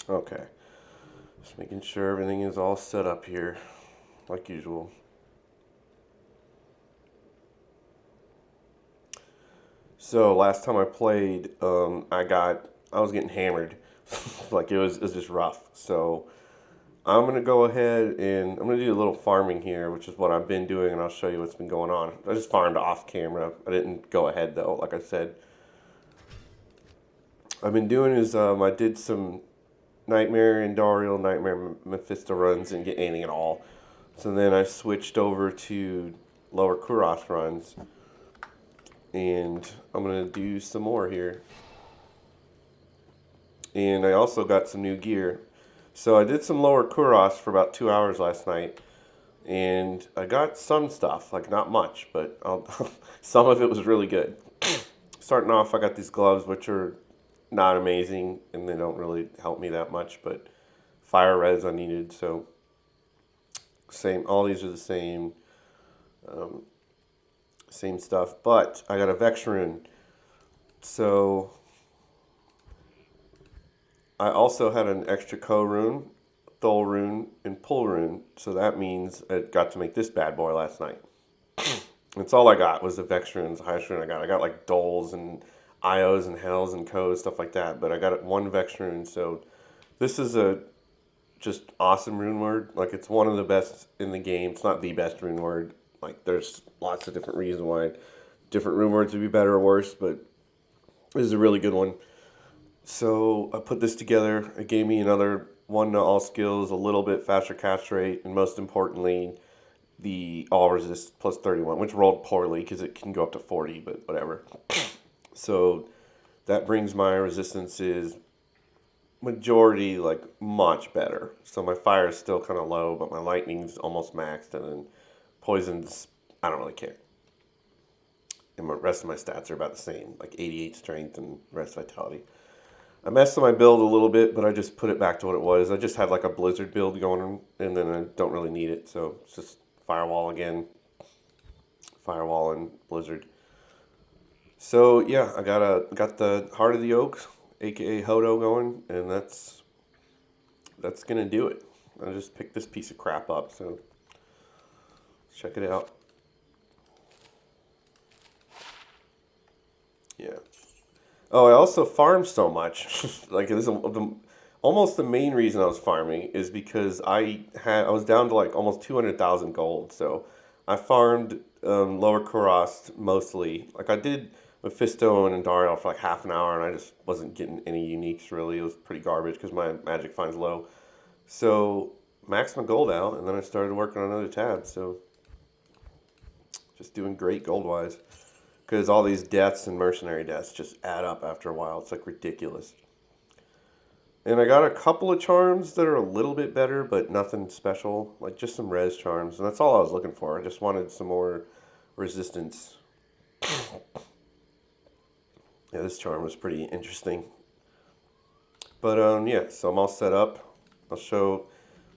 Okay. Just making sure everything is all set up here, like usual. So last time I played, I was getting hammered, like it was just rough. So I'm gonna go ahead and I'm gonna do a little farming here, which is what I've been doing, and I'll show you what's been going on. I just farmed off camera. I didn't go ahead though, like I said. I've been doing is I did some Nightmare Andariel, Nightmare Mephisto runs and get anything at all. So then I switched over to lower Kuros runs, and I'm gonna do some more here. And I also got some new gear. So I did some lower Kuros for about 2 hours last night, and I got some stuff, like not much, but some of it was really good. Starting off, I got these gloves, which are not amazing, and they don't really help me that much, but fire res I needed, so same. All these are the same, um, same stuff. But I got a Vex rune, so I also had an extra Ko rune, Thol rune, and Pull rune. So that means I got to make this bad boy last night. That's all I got was the Vex runes, the highest rune I got. I got like Doles and Ios and Hells and Kos, stuff like that. But I got one Vex rune, so this is a just awesome rune word. Like it's one of the best in the game. It's not the best rune word. Like there's lots of different reasons why different rune words would be better or worse, but this is a really good one. So I put this together. It gave me another one to all skills, a little bit faster cast rate, and most importantly, the all resist plus 31, which rolled poorly because it can go up to 40, but whatever. So that brings my resistances majority like much better. So my fire is still kind of low, but my lightning's almost maxed, and then poisons, I don't really care. And the rest of my stats are about the same, like 88 strength and rest vitality. I messed with my build a little bit, but I just put it back to what it was. I just had like a blizzard build going, and then I don't really need it, so it's just firewall again, firewall and blizzard. So yeah, got the heart of the oak, aka Hodo, going, and that's gonna do it. I just picked this piece of crap up, so check it out. Yeah. Oh, I also farm so much. Like this, almost the main reason I was farming is because I was down to like almost 200,000 gold. So I farmed lower Kuros mostly. Like I did Mephisto and Andariel for like half an hour, and I just wasn't getting any uniques really. It was pretty garbage because my magic find's low. So maxed my gold out, and then I started working on another tab. So just doing great gold wise. Because all these deaths and mercenary deaths just add up after a while. It's like ridiculous. And I got a couple of charms that are a little bit better, but nothing special. Like just some res charms. And that's all I was looking for. I just wanted some more resistance. Yeah, this charm was pretty interesting. But yeah, so I'm all set up. I'll show.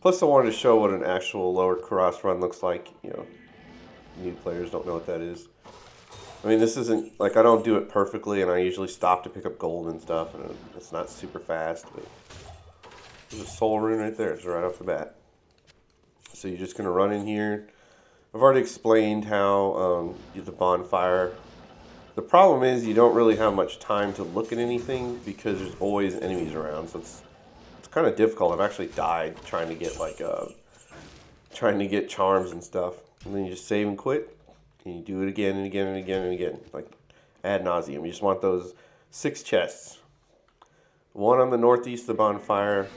Plus, I wanted to show what an actual lower Kuros run looks like. You know, new players don't know what that is. I mean, this isn't, like, I don't do it perfectly, and I usually stop to pick up gold and stuff, and it's not super fast, but there's a soul rune right there. It's right off the bat. So you're just going to run in here. I've already explained how the bonfire. The problem is you don't really have much time to look at anything because there's always enemies around, so it's kind of difficult. I've actually died trying to get, like, trying to get charms and stuff, and then you just save and quit. And you do it again and again and again and again, like ad nauseum. You just want those 6 chests. One on the northeast of the bonfire,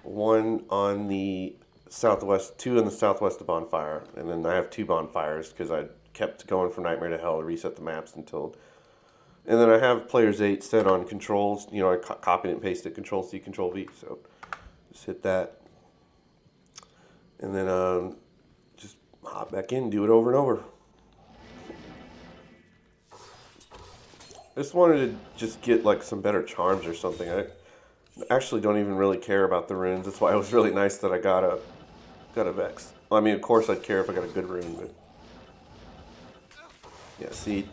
one on the southwest, 2 on the southwest of the bonfire, and then I have 2 bonfires because I kept going from Nightmare to Hell to reset the maps until. And then I have players 8 set on controls. You know, I copied and pasted Control C, Control V. So just hit that, and then just hop back in, do it over and over. I just wanted to just get like some better charms or something. I actually don't even really care about the runes. That's why it was really nice that I got a Vex. Well, I mean, of course I'd care if I got a good rune, but yeah. See,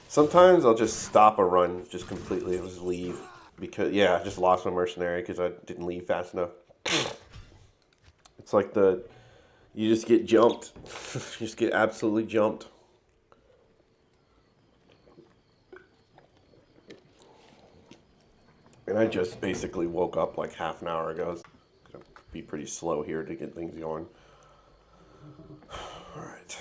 sometimes I'll just stop a run just completely and just leave because, yeah, I just lost my mercenary because I didn't leave fast enough. It's like you just get jumped. You just get absolutely jumped. And I just basically woke up like half an hour ago. It's gonna be pretty slow here to get things going. All right.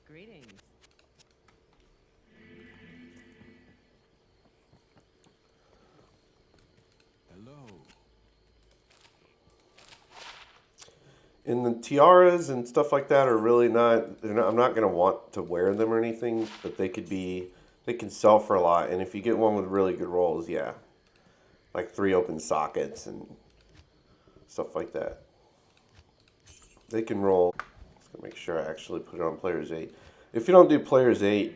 Greetings. Hello. And the tiaras and stuff like that are really not, I'm not going to want to wear them or anything, but they can sell for a lot. And if you get one with really good rolls, yeah. Like 3 open sockets and stuff like that. They can roll. Just going to make sure I actually put it on players 8. If you don't do players 8,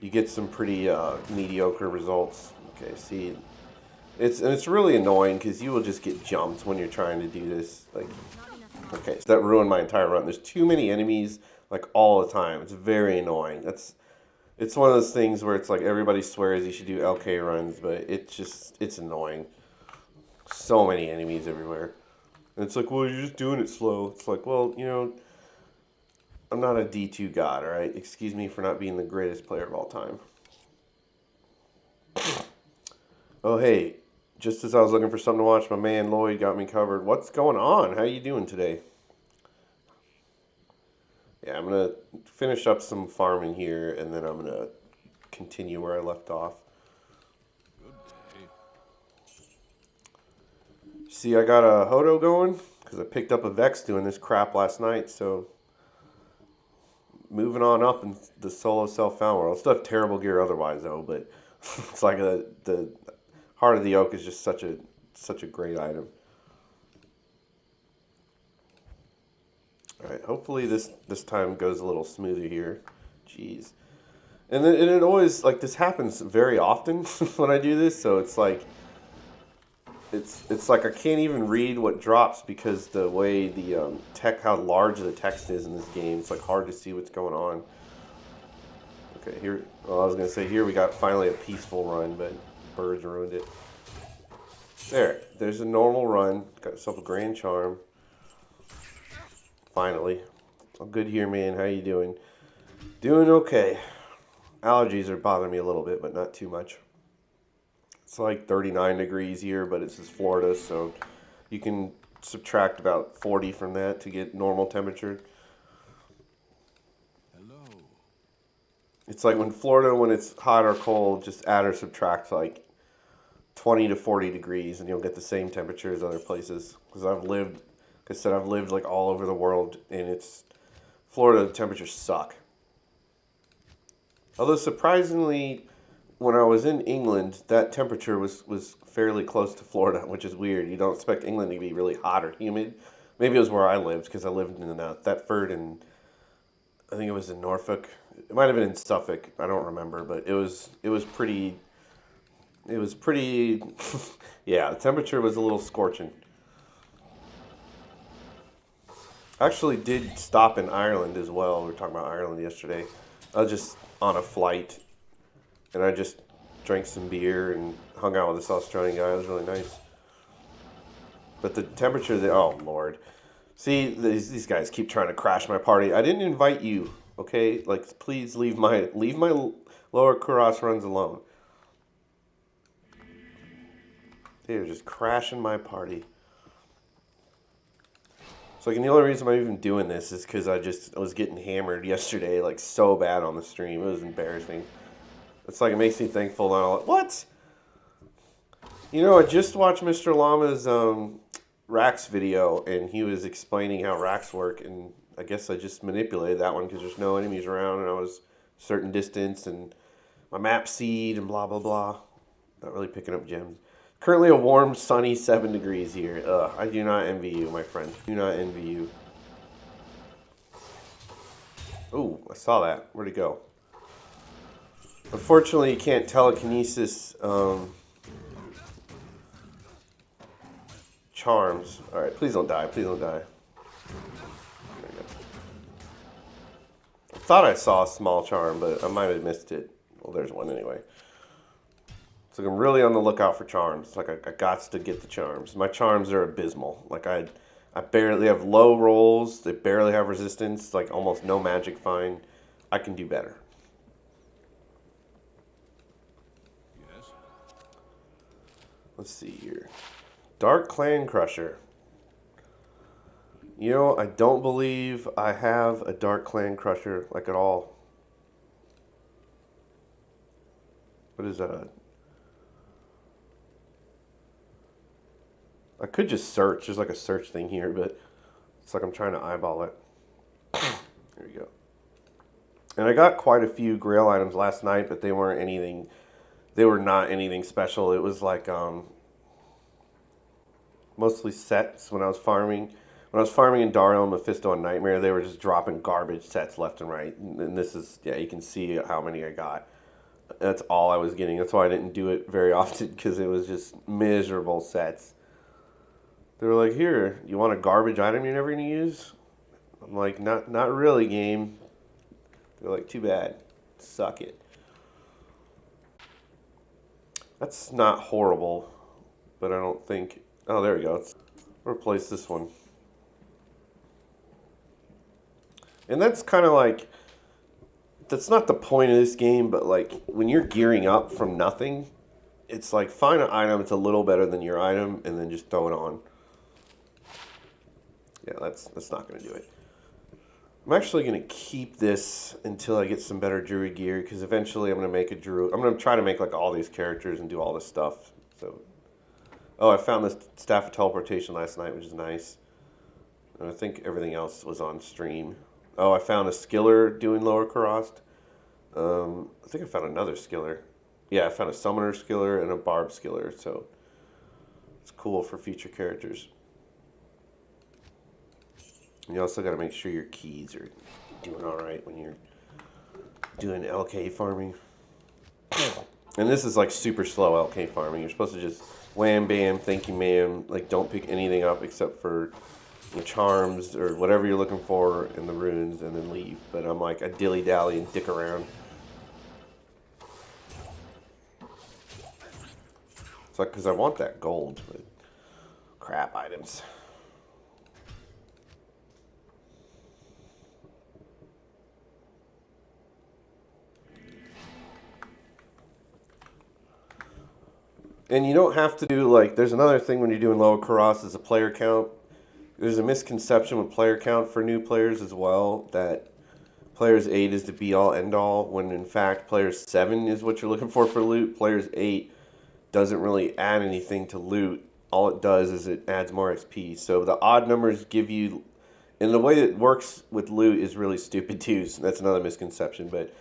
you get some pretty mediocre results. Okay, see, it's really annoying because you will just get jumped when you're trying to do this. Like, okay, so that ruined my entire run. There's too many enemies like all the time. It's very annoying. It's one of those things where it's like everybody swears you should do LK runs, but it's annoying. So many enemies everywhere. And it's like, well, you're just doing it slow. It's like, well, you know, I'm not a D2 god, all right? Excuse me for not being the greatest player of all time. Oh, hey, just as I was looking for something to watch, my man Lloyd got me covered. What's going on? How you doing today? Yeah, I'm going to finish up some farming here, and then I'm going to continue where I left off. Good day. See, I got a Hodo going, because I picked up a Vex doing this crap last night, so moving on up in the solo self-found world. Still have terrible gear otherwise, though, but it's like the Heart of the Oak is just such a great item. All right, hopefully this time goes a little smoother here. Jeez. And it always, like, this happens very often when I do this, so it's like I can't even read what drops because the way the how large the text is in this game, it's like hard to see what's going on. Okay, here, well, I was gonna say here we got finally a peaceful run, but birds ruined it. There's a normal run. Got yourself a grand charm. Finally. I'm good here, man. How you doing? Doing okay. Allergies are bothering me a little bit, but not too much. It's like 39 degrees here, but it's just Florida, so you can subtract about 40 from that to get normal temperature. Hello. It's like when Florida, when it's hot or cold, just add or subtract like 20 to 40 degrees, and you'll get the same temperature as other places. Because I've lived like all over the world, and Florida, the temperatures suck. Although surprisingly, when I was in England, that temperature was fairly close to Florida, which is weird. You don't expect England to be really hot or humid. Maybe it was where I lived, because I lived in Thetford, and I think it was in Norfolk. It might have been in Suffolk. I don't remember, but it was pretty. Yeah, the temperature was a little scorching. I actually did stop in Ireland as well. We were talking about Ireland yesterday. I was just on a flight, and I just drank some beer and hung out with this Australian guy. It was really nice. But the temperature there, oh Lord. See, these guys keep trying to crash my party. I didn't invite you, okay? Like, please leave my lower Kuros runs alone. They're just crashing my party. So, like, and the only reason I'm even doing this is because I was getting hammered yesterday, like, so bad on the stream. It was embarrassing. It's like, it makes me thankful that I'm like, what? You know, I just watched Mr. Llama's racks video, and he was explaining how racks work, and I guess I just manipulated that one because there's no enemies around, and I was a certain distance, and my map seed, and blah, blah, blah. Not really picking up gems. Currently a warm, sunny 7 degrees here. I do not envy you, my friend. Do not envy you. Oh, I saw that. Where'd it go? Unfortunately, you can't telekinesis charms. Alright, please don't die. Please don't die. There we go. thought I saw a small charm, but I might have missed it. Well, there's one anyway. So I'm really on the lookout for charms. Like I got to get the charms. My charms are abysmal. Like I barely have low rolls. They barely have resistance. Like almost no magic find. I can do better. Yes. Let's see here. Dark Clan Crusher. You know, I don't believe I have a Dark Clan Crusher, like at all. What is that? I could just search. There's like a search thing here, but it's like I'm trying to eyeball it. There you go. And I got quite a few grail items last night, but they weren't anything. They were not anything special. It was like mostly sets when I was farming. When I was farming in Dario, Mephisto, and Nightmare, they were just dropping garbage sets left and right. And this is, yeah, you can see how many I got. That's all I was getting. That's why I didn't do it very often, because it was just miserable sets. They were like, here, you want a garbage item you're never going to use? I'm like, not really, game. They're like, too bad. Suck it. That's not horrible, but I don't think... Oh, there we go. Let's replace this one. And that's kind of like... That's not the point of this game, but like, when you're gearing up from nothing, it's like, find an item that's a little better than your item, and then just throw it on. Yeah, that's not going to do it. I'm actually going to keep this until I get some better druid gear, because eventually I'm going to make a druid. I'm going to try to make like all these characters and do all this stuff. So, oh, I found this Staff of Teleportation last night, which is nice. And I think everything else was on stream. Oh, I found a skiller doing lower Karast. I think I found another skiller. Yeah, I found a summoner skiller and a barb skiller, so it's cool for future characters. You also got to make sure your keys are doing all right when you're doing LK farming. And this is like super slow LK farming. You're supposed to just wham, bam, thank you, ma'am. Like, don't pick anything up except for the charms or whatever you're looking for in the runes, and then leave. But I'm like, I dilly-dally and dick around. It's like, because I want that gold, but crap items. And you don't have to do, like, there's another thing when you're doing lower Karas is a player count. There's a misconception with player count for new players as well, that players 8 is the be-all, end-all, when in fact players 7 is what you're looking for loot. Players 8 doesn't really add anything to loot. All it does is it adds more XP. So the odd numbers give you... And the way it works with loot is really stupid too, so that's another misconception, but...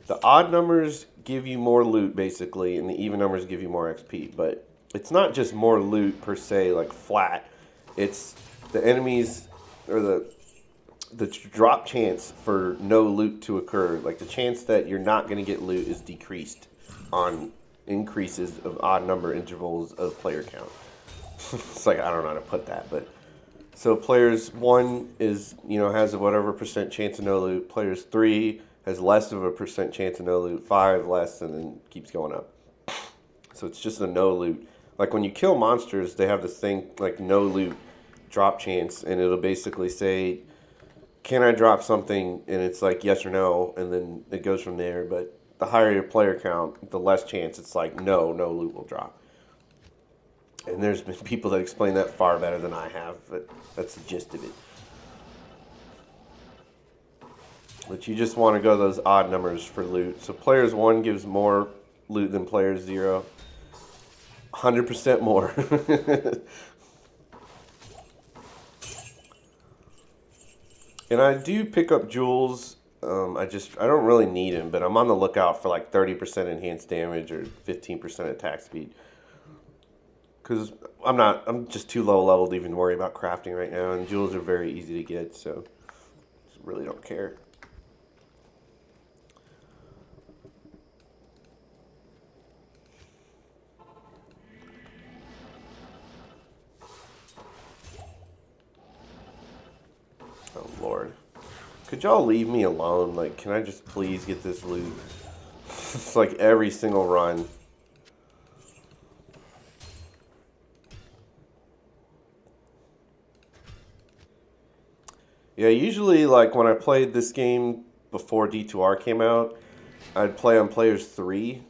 The odd numbers give you more loot, basically, and the even numbers give you more XP. But it's not just more loot, per se, like flat. It's the enemies, or the drop chance for no loot to occur. Like, the chance that you're not going to get loot is decreased on increases of odd number intervals of player count. It's like, I don't know how to put that, but... So players 1 is, has a whatever % chance of no loot. Players 3... has less of a % chance of no loot, 5 less, and then keeps going up. So it's just a no loot. Like when you kill monsters, they have this thing like no loot drop chance, and it'll basically say, can I drop something? And it's like yes or no, and then it goes from there. But the higher your player count, the less chance it's like no loot will drop. And there's been people that explain that far better than I have, but that's the gist of it. But you just want to go those odd numbers for loot. So players 1 gives more loot than players 0. 100% more. And I do pick up jewels. I don't really need them, but I'm on the lookout for like 30% enhanced damage or 15% attack speed. Because I'm just too low level to even worry about crafting right now, and jewels are very easy to get, so just really don't care. Oh, Lord. Could y'all leave me alone? Like, can I just please get this loot? It's like every single run. Yeah, usually, like, when I played this game before D2R came out, I'd play on players 3.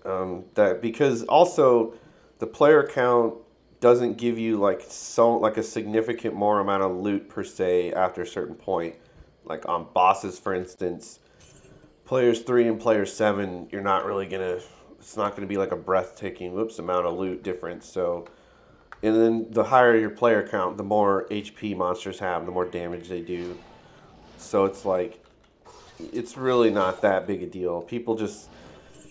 That because also the player count doesn't give you like a significant more amount of loot per se after a certain point. Like on bosses, for instance, players 3 and players 7, you're not really gonna. It's not gonna be like a breathtaking amount of loot difference. So, and then the higher your player count, the more HP monsters have, the more damage they do. So it's like it's really not that big a deal. People just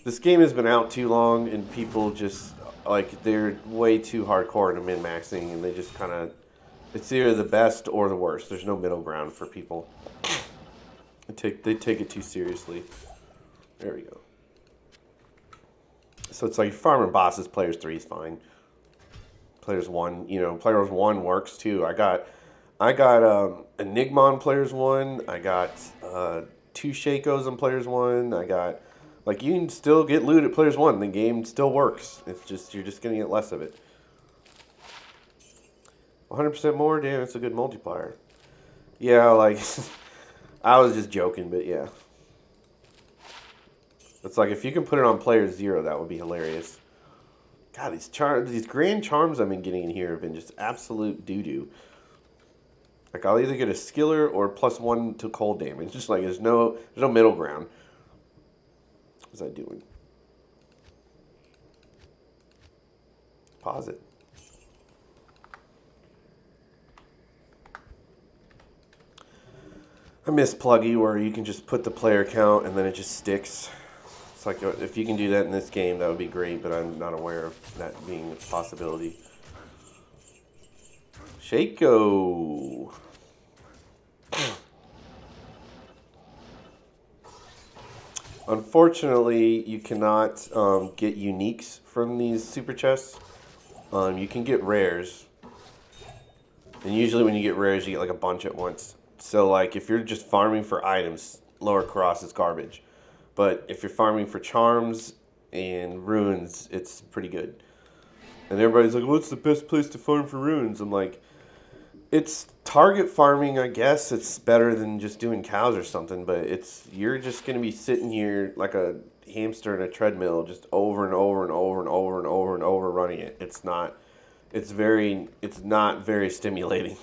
this game has been out too long, and people just like they're way too hardcore into min maxing, and they just kind of it's either the best or the worst. There's no middle ground for people. They take it too seriously. There we go. So it's like farming bosses. Players 3 is fine. Players 1, players 1 works too. I got Enigma on players 1. I got 2 Shakos on players 1. I got like you can still get loot at players 1. The game still works. It's just you're just gonna get less of it. 100% more, damn, it's a good multiplier. Yeah, like I was just joking, but yeah. It's like if you can put it on player 0, that would be hilarious. God, these grand charms I've been getting in here have been just absolute doo-doo. Like I'll either get a skiller or +1 to cold damage. Just like there's no middle ground. What's I doing? Pause it. I miss Pluggy where you can just put the player count and then it just sticks. It's like if you can do that in this game, that would be great, but I'm not aware of that being a possibility. Shako. Unfortunately, you cannot get uniques from these super chests. You can get rares. And usually when you get rares, you get like a bunch at once. So like if you're just farming for items, lower cross is garbage. But if you're farming for charms and runes, it's pretty good. And everybody's like, what's the best place to farm for runes? I'm like, it's target farming, I guess. It's better than just doing cows or something, but you're just going to be sitting here like a hamster in a treadmill just over and over and over and over and over and over running it. It's not very stimulating.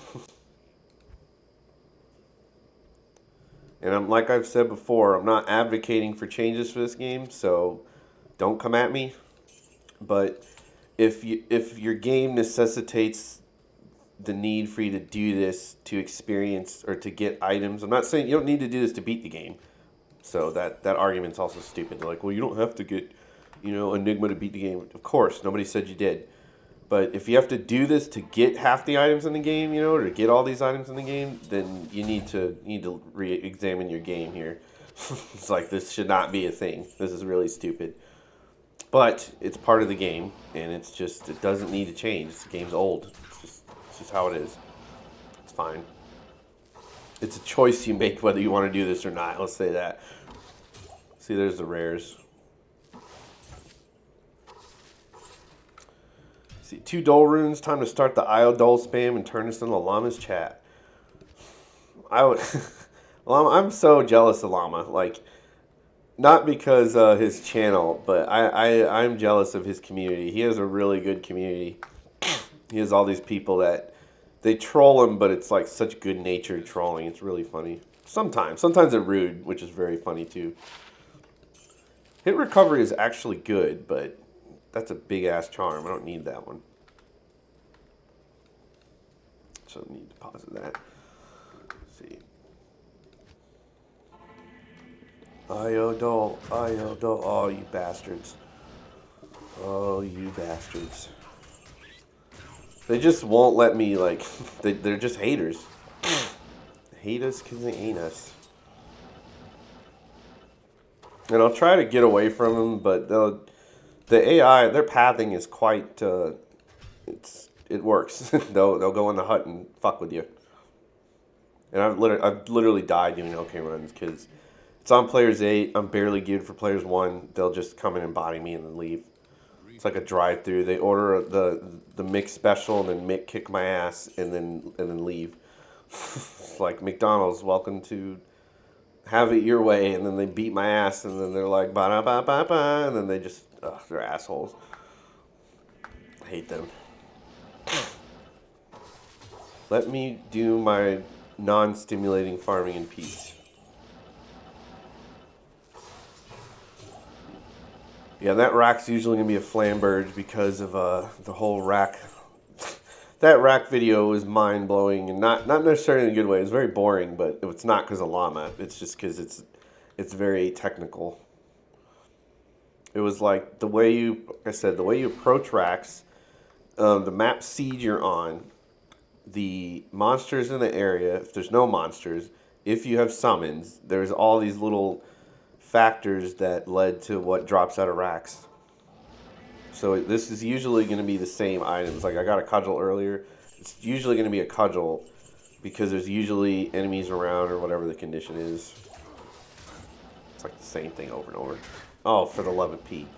And like I've said before, I'm not advocating for changes for this game, so don't come at me. But if your game necessitates the need for you to do this to experience or to get items, I'm not saying you don't need to do this to beat the game. So that argument's also stupid. They're like, well, you don't have to get, Enigma to beat the game. Of course, nobody said you did. But if you have to do this to get half the items in the game, or to get all these items in the game, then you need to re-examine your game here. It's like this should not be a thing. This is really stupid. But it's part of the game, and it doesn't need to change. The game's old. It's just how it is. It's fine. It's a choice you make whether you want to do this or not. Let's say that. See, there's the rares. See, 2 Dole runes. Time to start the IO Dole spam and turn this into Llama's chat. Llama, I'm so jealous of Llama. Like, not because his channel, but I'm jealous of his community. He has a really good community. He has all these people that they troll him, but it's like such good-natured trolling. It's really funny. Sometimes they're rude, which is very funny too. Hit recovery is actually good, but that's a big-ass charm. I don't need that one. So I need to pause that. Let's see. IO Dole. Oh, you bastards. Oh, you bastards. They just won't let me, like, they're just haters. Hate us because they ain't us. And I'll try to get away from them, but the AI, their pathing is quite, it works. They'll go in the hut and fuck with you. And I've literally died doing LK runs because it's on players 8. I'm barely geared for players 1. They'll just come in and body me and then leave. It's like a drive-through. They order the Mick special and then Mick kick my ass and then leave. It's like McDonald's, welcome to have it your way, and then they beat my ass and then they're like ba da ba ba ba, and then they just they're assholes. I hate them. Let me do my non-stimulating farming in peace. Yeah, that rack's usually going to be a flamberge because of the whole rack. That rack video is mind-blowing, and not necessarily in a good way. It's very boring, but it's not because of llama. It's just because it's very technical. It was like the way you approach racks, the map seed you're on, the monsters in the area, if there's no monsters, if you have summons, there's all these little factors that led to what drops out of racks. So this is usually going to be the same items. Like I got a cudgel earlier. It's usually going to be a cudgel because there's usually enemies around or whatever the condition is. It's like the same thing over and over. Oh, for the love of Pete.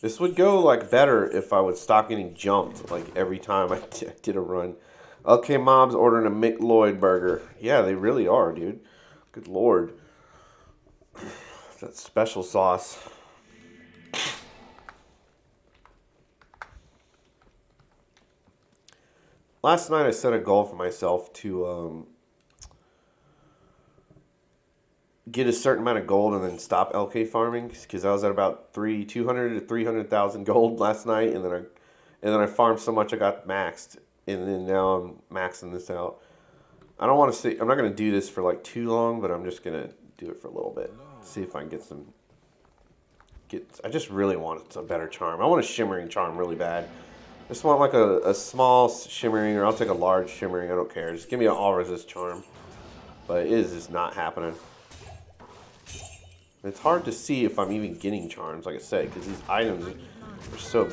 This would go like better if I would stop getting jumped like every time I did a run. Okay, Mob's ordering a Mick Lloyd burger. Yeah, they really are, dude. Good lord. That special sauce. Last night I set a goal for myself to get a certain amount of gold and then stop LK farming because I was at about 200 to 300,000 gold last night, and then I farmed so much I got maxed, and then now I'm maxing this out. I don't want to say I'm not going to do this for like too long, but I'm just going to do it for a little bit. See if I can I just really want a better charm. I want a shimmering charm really bad. I just want like a small shimmering, or I'll take a large shimmering. I don't care. Just give me an all resist charm. But it is just not happening. It's hard to see if I'm even getting charms, like I said, because these items are so...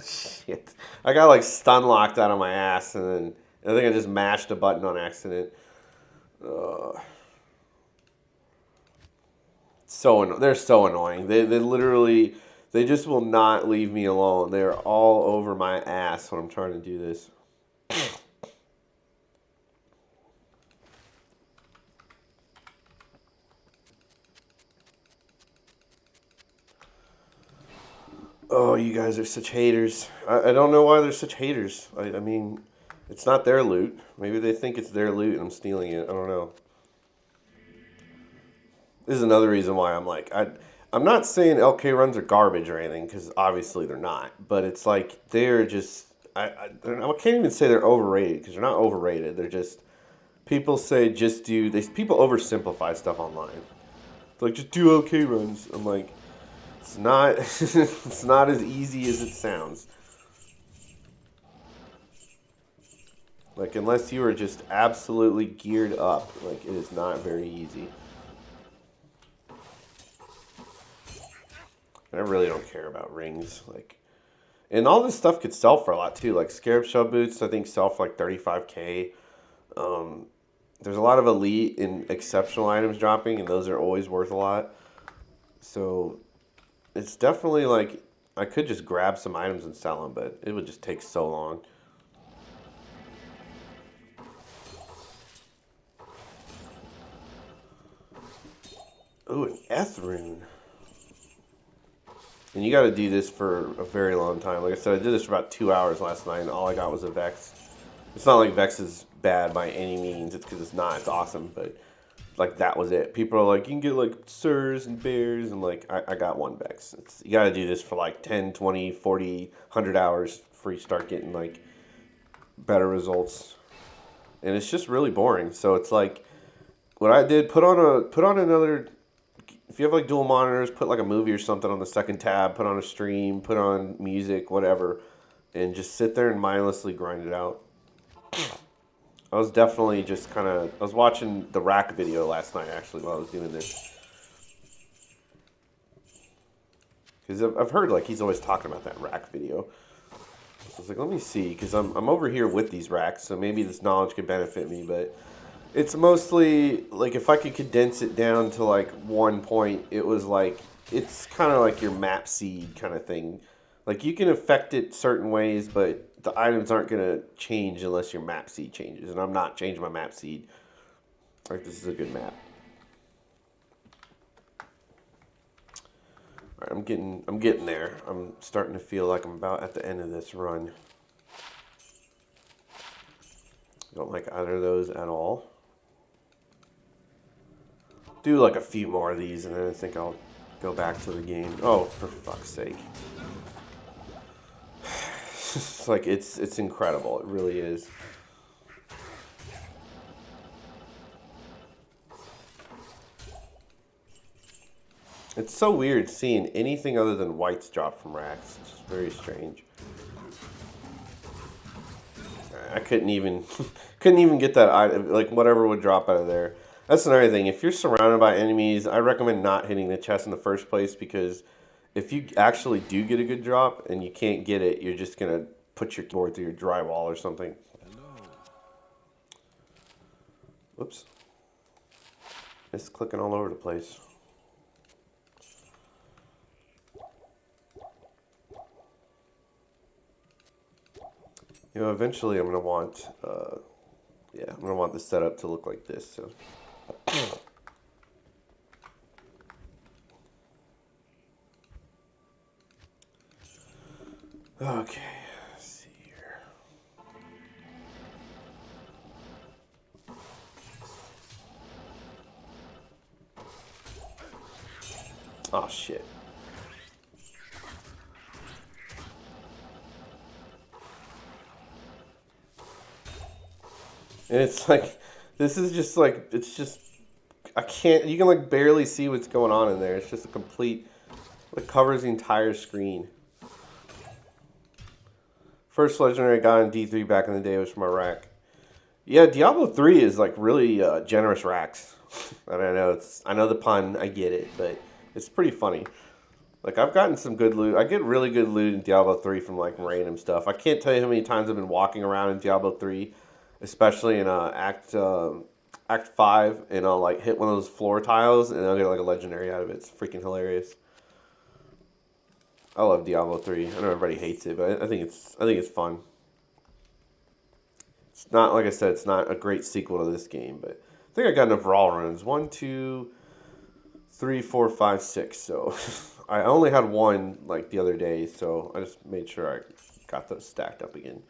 Shit. I got like stun locked out of my ass, and then I think I just mashed a button on accident. They're so annoying. They literally, they just will not leave me alone. They're all over my ass when I'm trying to do this. Oh, you guys are such haters. I don't know why they're such haters. I mean, it's not their loot. Maybe they think it's their loot and I'm stealing it. I don't know. This is another reason why I'm like, I'm not saying LK runs are garbage or anything, because obviously they're not. But it's like, they're just, I can't even say they're overrated, because they're not overrated. They're just, people say just do, people oversimplify stuff online. It's like, just do LK runs. I'm like, it's not, it's not as easy as it sounds. Like, unless you are just absolutely geared up, like, it is not very easy. And I really don't care about rings, like, and all this stuff could sell for a lot too. Like Scarab Shell boots, I think sell for like 35K. There's a lot of elite and exceptional items dropping, and those are always worth a lot. So it's definitely like I could just grab some items and sell them, but it would just take so long. Ooh, an Eth rune. And you got to do this for a very long time. Like I said, I did this for about 2 hours last night, and all I got was a Vex. It's not like Vex is bad by any means. It's because it's not. It's awesome, but like that was it. People are like, you can get like Sirs and Bears, and like I got one Vex. You got to do this for like 10, 20, 40, 100 hours before you start getting like better results. And it's just really boring. So it's like what I did, put on another. If you have like dual monitors, put like a movie or something on the second tab, put on a stream, put on music, whatever, and just sit there and mindlessly grind it out. I was definitely just kind of, I was watching the rack video last night actually while I was doing this. Because I've heard like he's always talking about that rack video. So I was like, let me see, because I'm over here with these racks, so maybe this knowledge could benefit me, but it's mostly, like, if I could condense it down to, like, one point, it was like, it's kind of like your map seed kind of thing. Like, you can affect it certain ways, but the items aren't going to change unless your map seed changes, and I'm not changing my map seed. Like, this is a good map. All right, I'm getting there. I'm starting to feel like I'm about at the end of this run. Don't like either of those at all. Do like a few more of these, and then I think I'll go back to the game. Oh, for fuck's sake! It's like it's incredible. It really is. It's so weird seeing anything other than whites drop from racks. It's just very strange. I couldn't even couldn't even get that item, like whatever would drop out of there. That's another thing. If you're surrounded by enemies, I recommend not hitting the chest in the first place, because if you actually do get a good drop and you can't get it, you're just gonna put your keyboard through your drywall or something. Whoops. It's clicking all over the place. You know, eventually I'm gonna want, yeah, I'm gonna want the setup to look like this. So. Okay, let's see here. Oh shit. And it's like, this is just like, it's just, I can't, you can like barely see what's going on in there. It's just a complete, it covers the entire screen. First legendary I got in D3 back in the day was from Iraq. Yeah, Diablo 3 is like really generous racks. I don't know, I know the pun, I get it, but it's pretty funny. Like, I've gotten some good loot. I get really good loot in Diablo 3 from like random stuff. I can't tell you how many times I've been walking around in Diablo 3, especially in Act 5, and I'll like hit one of those floor tiles and I'll get like a legendary out of it. It's freaking hilarious. I love Diablo 3. I know everybody hates it, but I think it's fun. It's not, like I said, it's not a great sequel to this game, but I think I got enough raw runes. 1, 2, 3, 4, 5, 6. So I only had one like the other day, so I just made sure I got those stacked up again.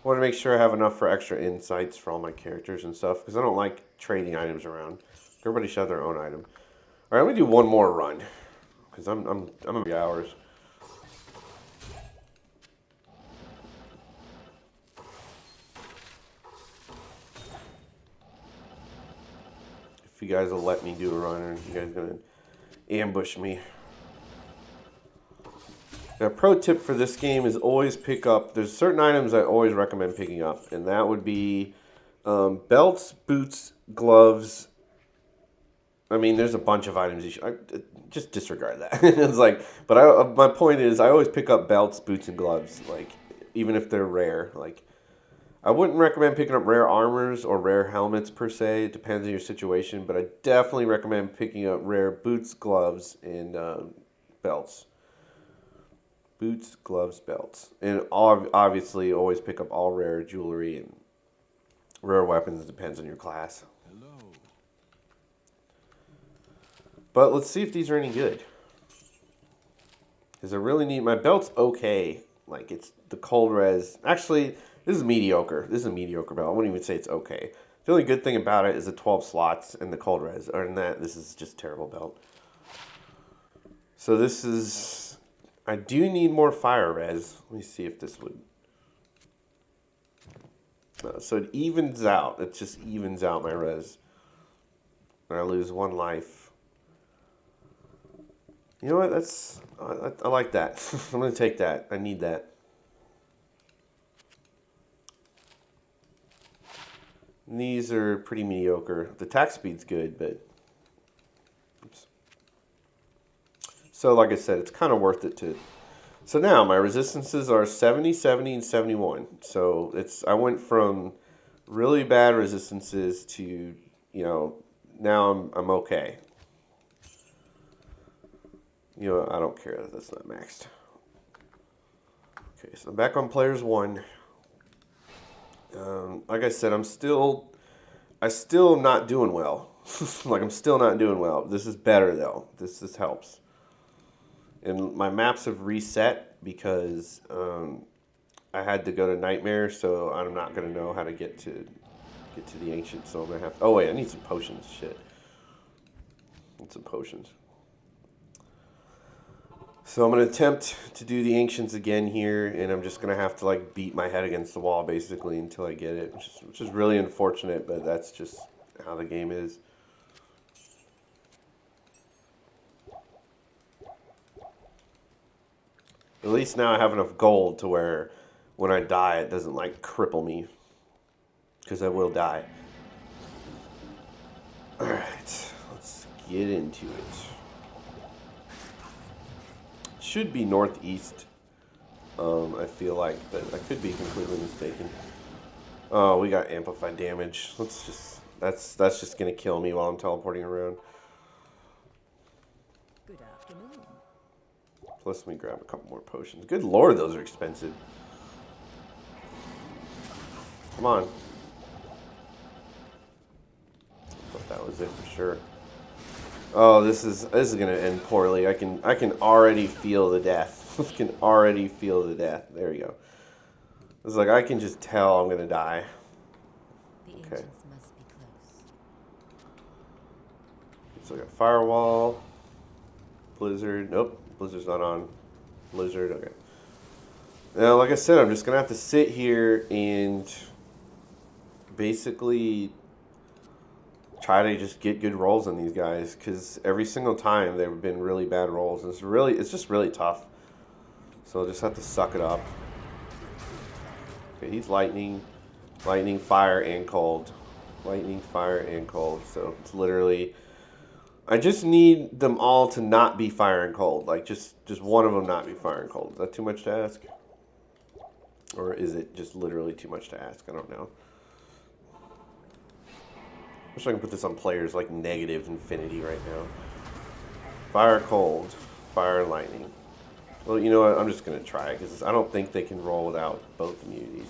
I want to make sure I have enough for extra insights for all my characters and stuff, because I don't like trading items around. Everybody should have their own item. All right, let me do one more run, because I'm gonna be hours. If you guys will let me do a run, or you guys gonna ambush me. Now, pro tip for this game is always pick up, there's certain items I always recommend picking up, and that would be belts, boots, gloves. I mean, there's a bunch of items you should, just disregard that. It's like, but my point is, I always pick up belts, boots, and gloves, like, even if they're rare. Like, I wouldn't recommend picking up rare armors or rare helmets per se. It depends on your situation, but I definitely recommend picking up rare boots, gloves, and belts. Boots, gloves, belts. And obviously, always pick up all rare jewelry and rare weapons. It depends on your class. Hello. But let's see if these are any good. Because I really need... My belt's okay. Like, it's the cold res. Actually, this is mediocre. This is a mediocre belt. I wouldn't even say it's okay. The only good thing about it is the 12 slots and the cold res. Other than that, this is just a terrible belt. So this is... I do need more fire res. Let me see if this would... So it evens out. It just evens out my res. And I lose 1 life. You know what? That's... I like that. I'm going to take that. I need that. And these are pretty mediocre. The attack speed's good, but... Oops. So, like I said, it's kind of worth it to So now my resistances are 70, 70, and 71. So I went from really bad resistances to, now I'm okay. I don't care that that's not maxed. Okay, so I'm back on players 1. Like I said, I still am not doing well. Like, I'm still not doing well. This is better, though. This helps. And my maps have reset because I had to go to Nightmare, so I'm not going to know how to get to the Ancient, so I'm going to have to... Oh, wait, I need some potions. Shit. Need some potions. So I'm going to attempt to do the Ancients again here, and I'm just going to have to, like, beat my head against the wall, basically, until I get it, which is really unfortunate, but that's just how the game is. At least now I have enough gold to where when I die, it doesn't, like, cripple me. Because I will die. Alright, let's get into it. Should be northeast, I feel like, but I could be completely mistaken. Oh, we got amplified damage. That's just gonna kill me while I'm teleporting around. Good afternoon. Plus, let me grab a couple more potions. Good lord, those are expensive. Come on. I thought that was it for sure. Oh, this is gonna end poorly. I can already feel the death. I can already feel the death. There we go. It's like I can just tell I'm gonna die. The Okay. ancients must be close. So I got firewall, blizzard. Nope, blizzard's not on. Blizzard. Okay. Now, like I said, I'm just gonna have to sit here and basically try to just get good rolls on these guys, because every single time they've been really bad rolls, and it's just really tough. So I'll just have to suck it up. Okay, he's lightning, fire, and cold. Lightning, fire, and cold. So it's literally, I just need them all to not be fire and cold. Like, just one of them not be fire and cold. Is that too much to ask? Or is it just literally too much to ask? I don't know. Wish I can put this on players like negative infinity right now. Fire, cold, fire, lightning. Well, you know what? I'm just going to try it, because I don't think they can roll without both immunities.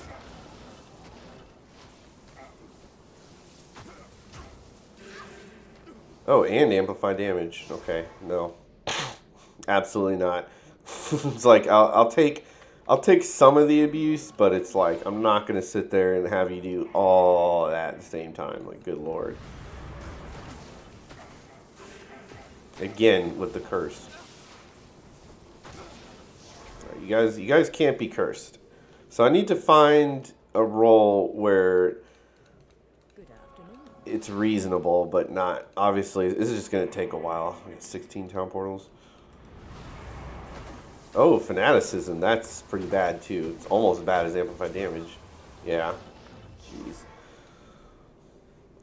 Oh, and amplify damage. Okay, no. Absolutely not. It's like, I'll take some of the abuse, but it's like, I'm not going to sit there and have you do all that at the same time. Like, good lord. Again, with the curse. Right, you guys can't be cursed. So I need to find a role where it's reasonable, but not, obviously, this is just going to take a while. I got 16 town portals. Oh, fanaticism, that's pretty bad too. It's almost as bad as amplified damage. Yeah. Jeez.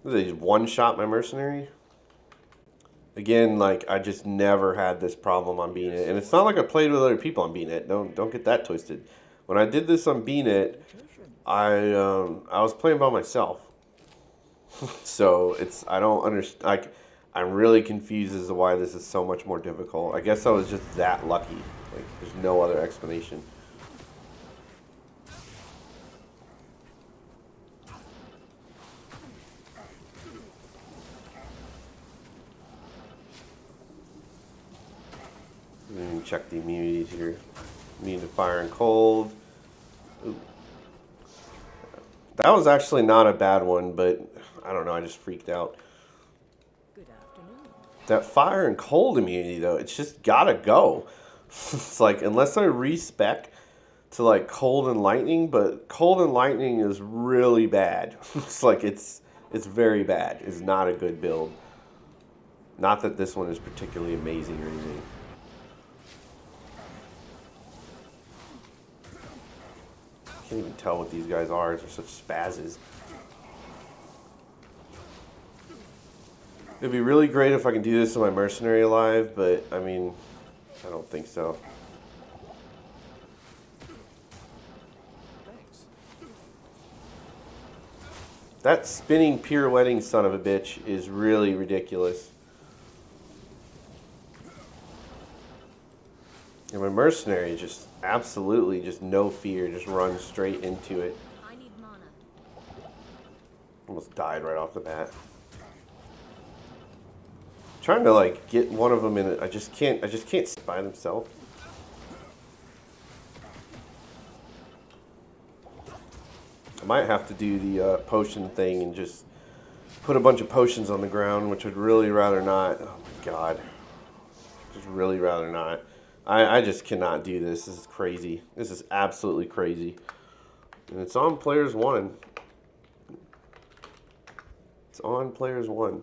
Did they just one-shot my mercenary? Again, like, I just never had this problem on Bean It. And it's not like I played with other people on Bean It. Don't get that twisted. When I did this on Bean It, I was playing by myself. So I don't understand. Like, I'm really confused as to why this is so much more difficult. I guess I was just that lucky. Like, there's no other explanation. Check the immunities here. Immune to fire and cold. Ooh. That was actually not a bad one, but I don't know, I just freaked out. Good afternoon. That fire and cold immunity, though, it's just gotta go. It's like, unless I respec to like cold and lightning, but cold and lightning is really bad. It's like, it's very bad. It's not a good build. Not that this one is particularly amazing or anything. I can't even tell what these guys are. They're such spazzes. It'd be really great if I can do this with my mercenary alive, but I mean, I don't think so. That spinning pirouetting son of a bitch is really ridiculous. And my mercenary just absolutely just no fear, just runs straight into it. I need mana. Almost died right off the bat. Trying to like get one of them in it. I just can't sit by themselves. I might have to do the potion thing and just put a bunch of potions on the ground, which I'd really rather not. Oh my god. Just really rather not. I just cannot do this. This is crazy. This is absolutely crazy. And it's on players 1. It's on players 1.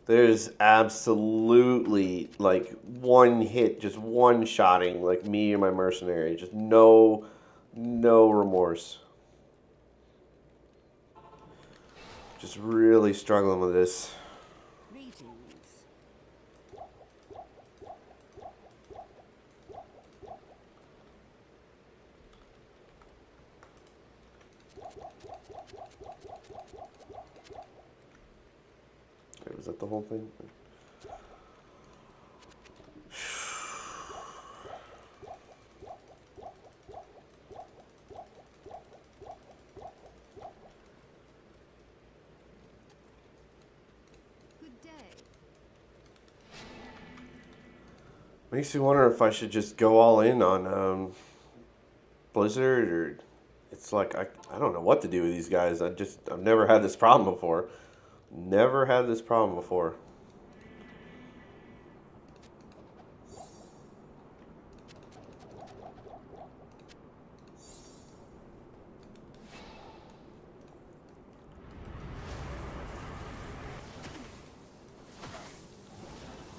There's absolutely like one hit, just one shotting, like me and my mercenary. Just no remorse. Just really struggling with this. Greetings. Wait, was that the whole thing? Good day. Makes me wonder if I should just go all in on Blizzard, or it's like I don't know what to do with these guys. I've never had this problem before. Never had this problem before.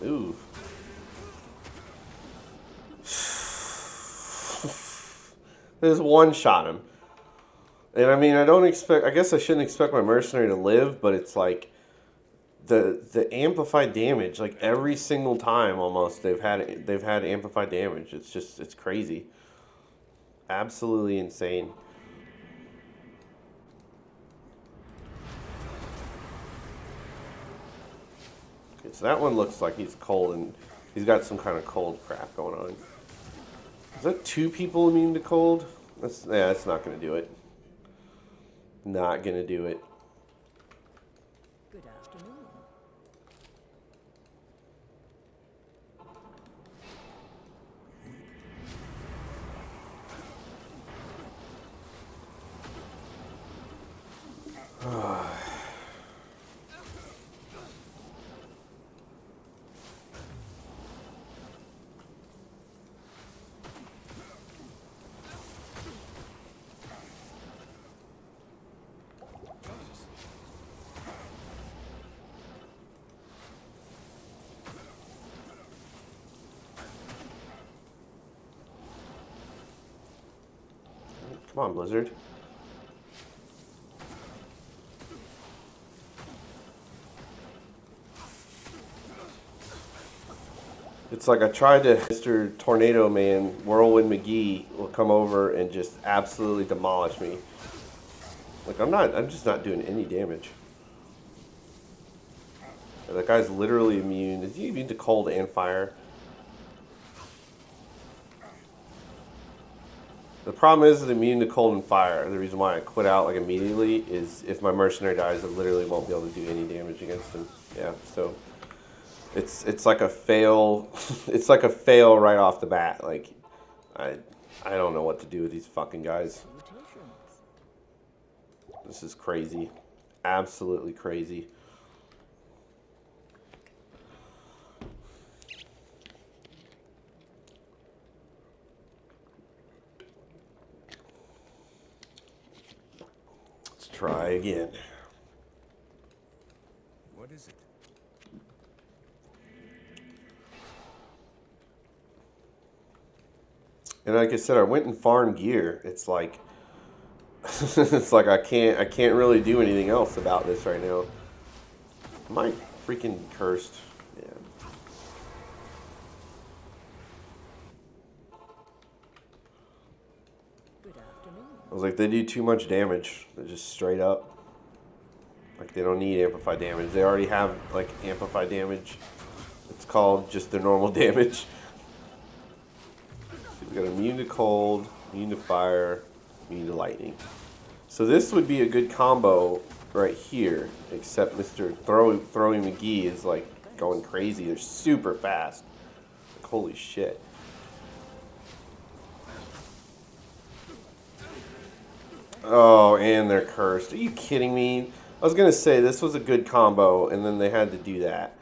Ooh. There's one shot him. And I mean, I guess I shouldn't expect my mercenary to live, but it's like the amplified damage, like every single time almost they've had amplified damage. It's crazy. Absolutely insane. Okay, so that one looks like he's cold and he's got some kind of cold crap going on. Is that 2 people immune to cold? That's not gonna do it. Not gonna do it. Good afternoon. Come on, Blizzard. It's like I tried to, Mr. Tornado Man, Whirlwind McGee will come over and just absolutely demolish me. Like I'm just not doing any damage. That guy's literally immune. Is he immune to cold and fire? The problem is that immune to cold and fire. The reason why I quit out like immediately is if my mercenary dies, I literally won't be able to do any damage against him. Yeah, so it's like a fail. It's like a fail right off the bat. Like I don't know what to do with these fucking guys. Salutations. This is crazy. Absolutely crazy. Let's try again. What is it? And like I said, I went and farmed gear. It's like it's like I can't really do anything else about this right now. Am I freaking cursed? Yeah. Good afternoon. I was like, they do too much damage. They're just straight up. Like, they don't need amplified damage. They already have, like, amplified damage. It's called just their normal damage. So we got immune to cold, immune to fire, immune to lightning. So this would be a good combo right here, except Mr. Throwing McGee is, like, going crazy. They're super fast. Like, holy shit. Oh, and they're cursed. Are you kidding me? I was going to say this was a good combo, and then they had to do that.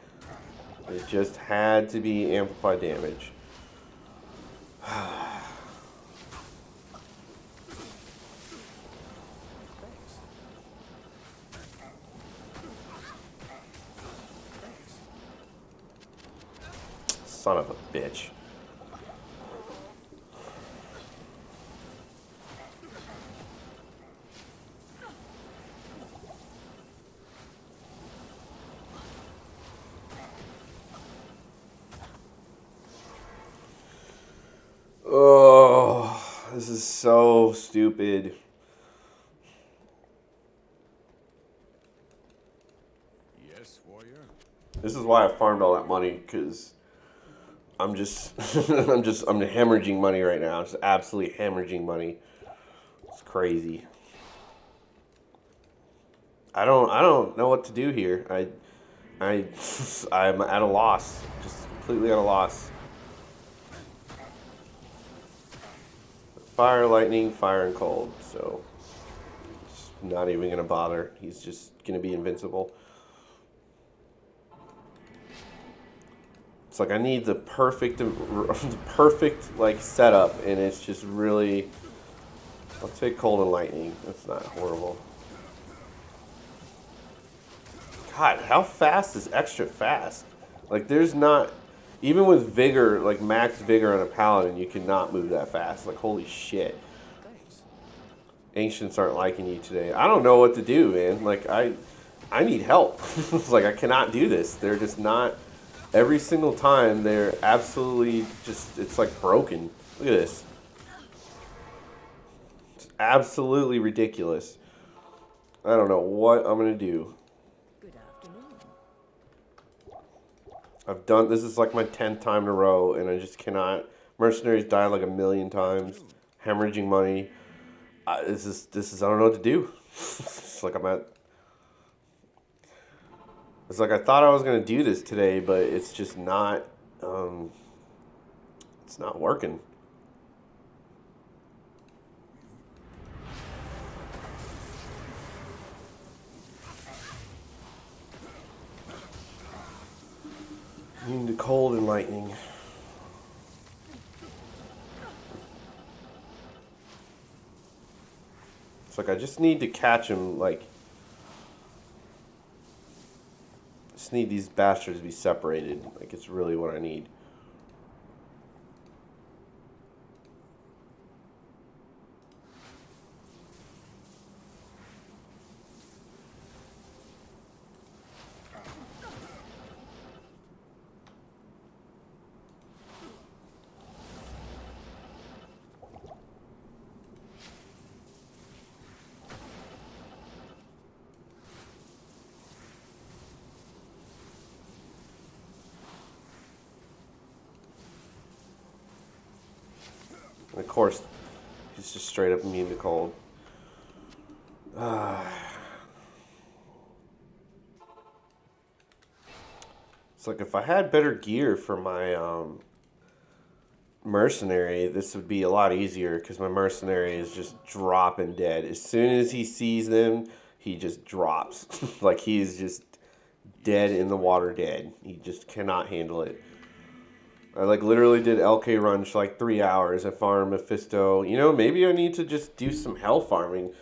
It just had to be amplified damage. Son of a bitch. Oh, this is so stupid. Yes, warrior. This is why I farmed all that money, because I'm just, I'm hemorrhaging money right now. Just absolutely hemorrhaging money. It's crazy. I don't know what to do here. I'm at a loss. Just completely at a loss. Fire, lightning, fire, and cold. So, it's not even gonna bother. He's just gonna be invincible. It's like I need the perfect like setup, and it's just really. I'll take cold and lightning. That's not horrible. God, how fast is extra fast? Like, there's not, even with vigor, like max vigor on a paladin, you cannot move that fast. Like, holy shit. Ancients aren't liking you today. I don't know what to do, man. Like, I need help. It's like, I cannot do this. They're just not, every single time, they're absolutely just, it's like broken. Look at this. It's absolutely ridiculous. I don't know what I'm going to do. Good afternoon. I've done, this is like my 10th time in a row, and I just cannot. Mercenaries died like 1,000,000 times, hemorrhaging money. This is, I don't know what to do. It's like it's like I thought I was going to do this today, but it's just not, it's not working. Immune to cold and lightning. It's like I just need to catch him, like, just need these bastards to be separated. Like, it's really what I need. And of course, he's just straight up immune to cold. It's like if I had better gear for my mercenary, this would be a lot easier because my mercenary is just dropping dead. As soon as he sees them, he just drops. Like he's just dead in the water dead. He just cannot handle it. I like literally did LK runs for like 3 hours. I farmed Mephisto. You know, maybe I need to just do some hell farming.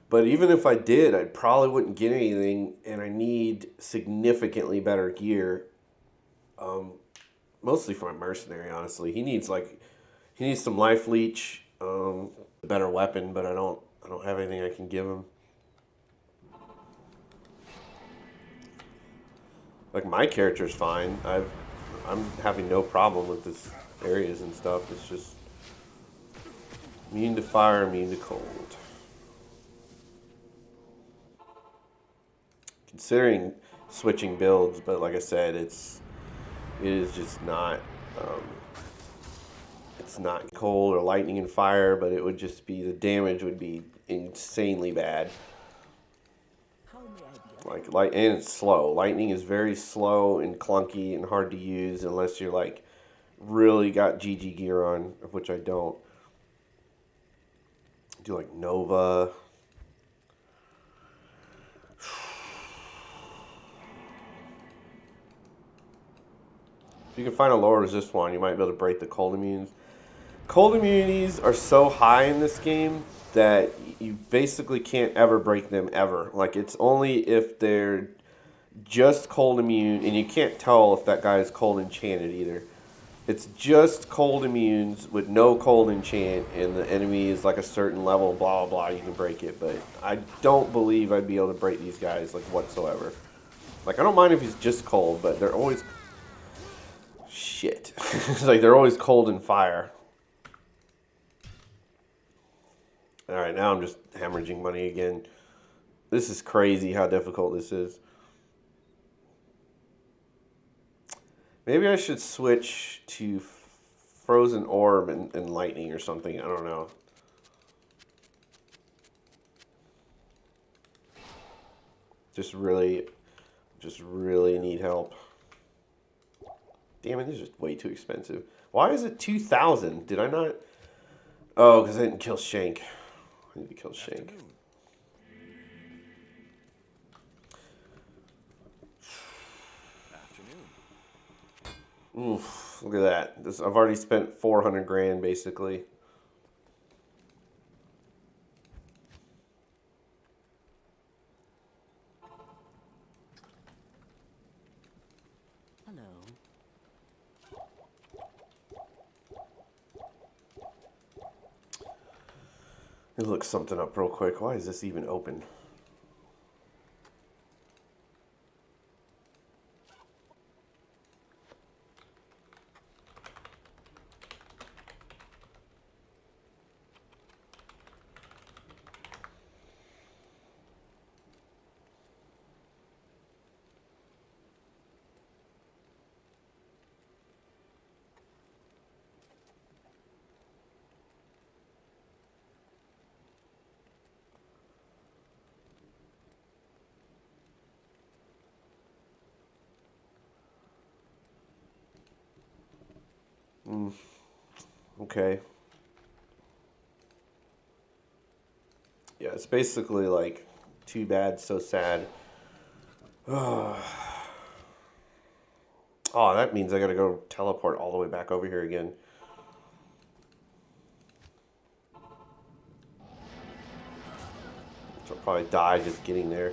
But even if I did, I probably wouldn't get anything, and I need significantly better gear. Mostly for my mercenary, honestly. He needs some life leech, a better weapon, but I don't have anything I can give him. Like my character's fine. I'm having no problem with this areas and stuff. It's just immune to fire, immune to cold. considering switching builds, but like I said, it is just not. It's not cold or lightning and fire, but it would just be the damage would be insanely bad. How may I be of Like light and it's slow. Lightning is very slow and clunky and hard to use unless you're like really got GG gear on, which I don't. Do like Nova. If you can find a lower resist one, you might be able to break the cold immunes. Cold immunities are so high in this game that you basically can't ever break them ever. Like it's only if they're just cold immune, and you can't tell if that guy is cold enchanted either. It's just cold immunes with no cold enchant, and the enemy is like a certain level, blah blah blah. You can break it, but I don't believe I'd be able to break these guys like whatsoever. Like I don't mind if he's just cold, but they're always shit. It's like they're always cold and fire. Alright, now I'm just hemorrhaging money again. This is crazy how difficult this is. Maybe I should switch to Frozen Orb and Lightning or something. I don't know. Just really need help. Damn it, this is just way too expensive. Why is it 2,000? Did I not? Oh, because I didn't kill Shank. I need to kill Shank. Oof, look at that. I've already spent 400 grand basically. hello? Let me look something up real quick. Why is this even open? Okay. Yeah, it's basically like too bad, so sad. Oh, that means I gotta go teleport all the way back over here again. So I'll probably die just getting there.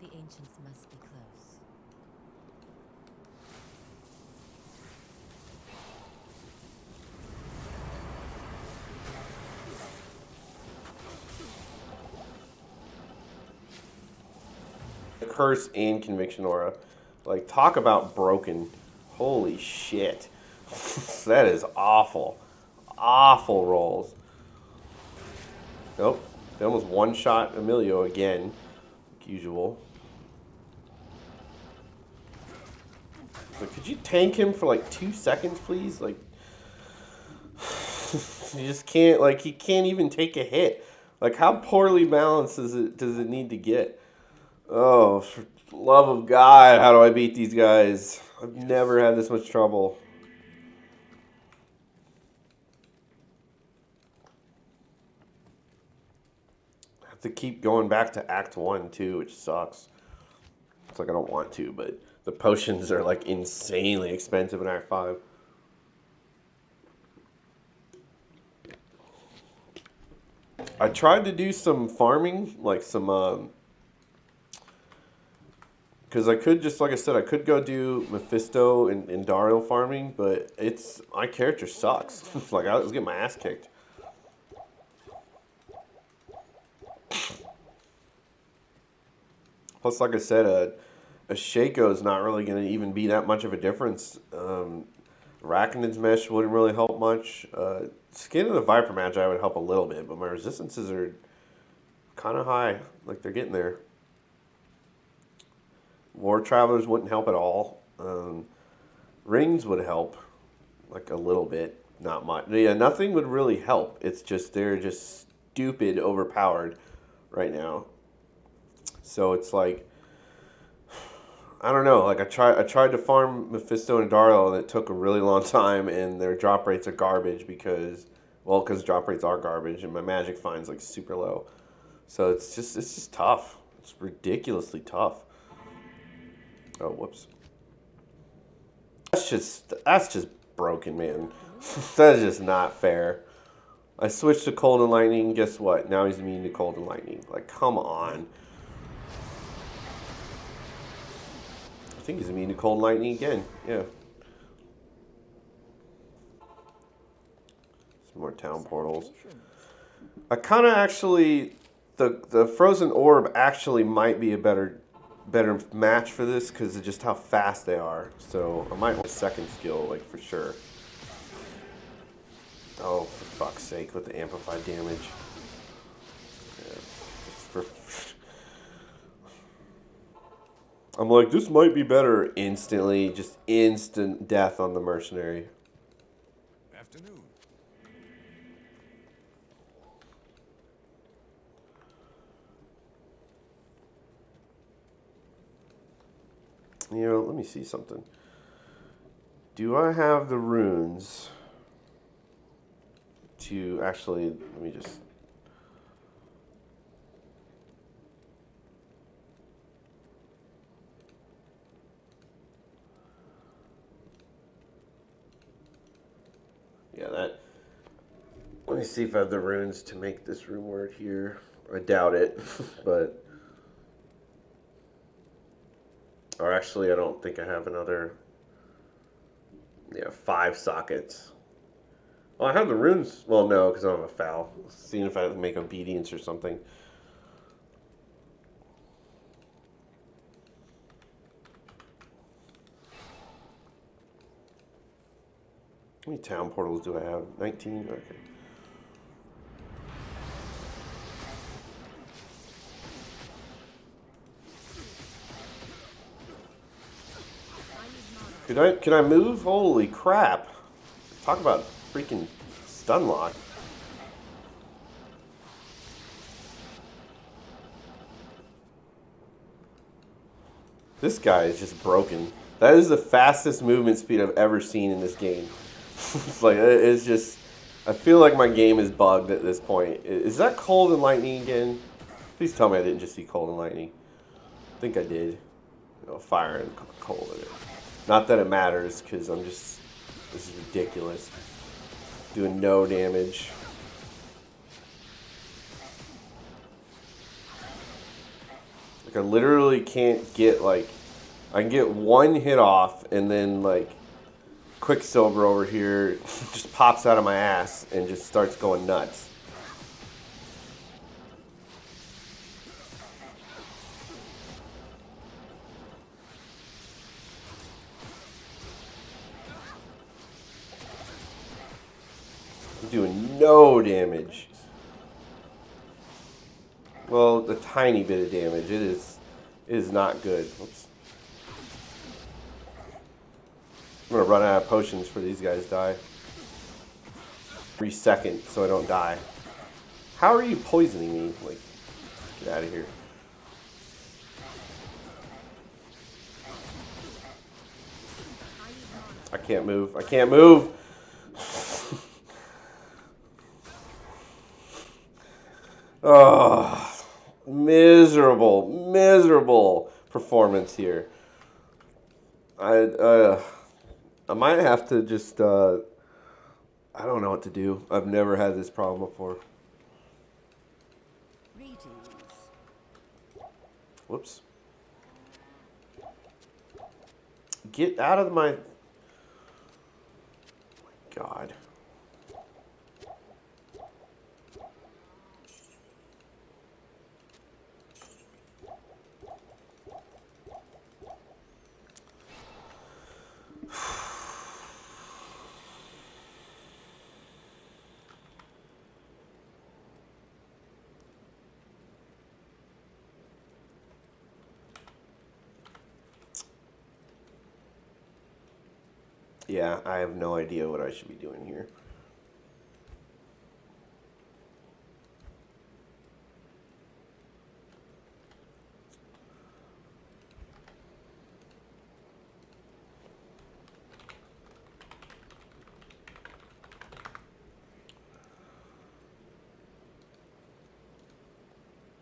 The ancients must be close. Curse and Conviction Aura. Like, talk about broken. Holy shit. That is awful. Awful rolls. Nope. They almost one-shot Emilio again. Like usual. Like, could you tank him for like 2 seconds, please? Like, you just can't, like, he can't even take a hit. Like, how poorly balanced does it need to get? Oh, for the love of God, how do I beat these guys? I've never had this much trouble. I have to keep going back to Act 1, too, which sucks. It's like I don't want to, but the potions are, like, insanely expensive in Act 5. I tried to do some farming, like some, because I could just, like I said, I could go do Mephisto and Dario farming, but my character sucks. Like, I was getting my ass kicked. Plus, like I said, a Shaco is not really going to even be that much of a difference. Arachnid's Mesh wouldn't really help much. Skin of the Viper Magi would help a little bit, but my resistances are kind of high. Like, they're getting there. War Travelers wouldn't help at all. Rings would help, like, a little bit. Not much. Yeah, nothing would really help. It's just, they're just stupid overpowered right now. So it's like, I don't know. Like, I tried to farm Mephisto and Darlo, and it took a really long time, and their drop rates are garbage because drop rates are garbage, and my magic find's like super low. So it's just tough. It's ridiculously tough. Oh, whoops. That's just broken, man. That's just not fair. I switched to Cold and Lightning. Guess what? Now he's immune to Cold and Lightning. Like, come on. I think he's immune to Cold and Lightning again. Yeah. Some more town portals. I kind of actually... The Frozen Orb actually might be a better match for this because of just how fast they are. So I might want a second skill, like, for sure. Oh, for fuck's sake, with the amplified damage. Yeah, I'm like, this might be better. Instantly, just instant death on the mercenary. Afternoon. You know, let me see something. Do I have the runes to actually, let me just... Yeah, that... Let me see if I have the runes to make this rune word here. I doubt it, but... Or actually, I don't think I have another... Yeah, 5 sockets. Oh, I have the runes. Well, no, because I don't have a foul. Seeing if I make obedience or something. How many town portals do I have? 19? Okay. Can I move? Holy crap. Talk about freaking stun lock. This guy is just broken. That is the fastest movement speed I've ever seen in this game. It's like, it's just... I feel like my game is bugged at this point. Is that Cold and Lightning again? Please tell me I didn't just see Cold and Lightning. I think I did. You know, fire and cold in it. Not that it matters, because I'm just... This is ridiculous. Doing no damage. Like, I literally can't get, like... I can get one hit off, and then, like... Quicksilver over here just pops out of my ass and just starts going nuts. I'm doing no damage. Well, a tiny bit of damage. It is not good. Oops. I'm gonna run out of potions for these guys die. 3 seconds so I don't die. How are you poisoning me? Like, get out of here. I can't move. I can't move. Oh, miserable performance here. I might have to just, I don't know what to do. I've never had this problem before. Whoops. Get out of my... God. Yeah, I have no idea what I should be doing here.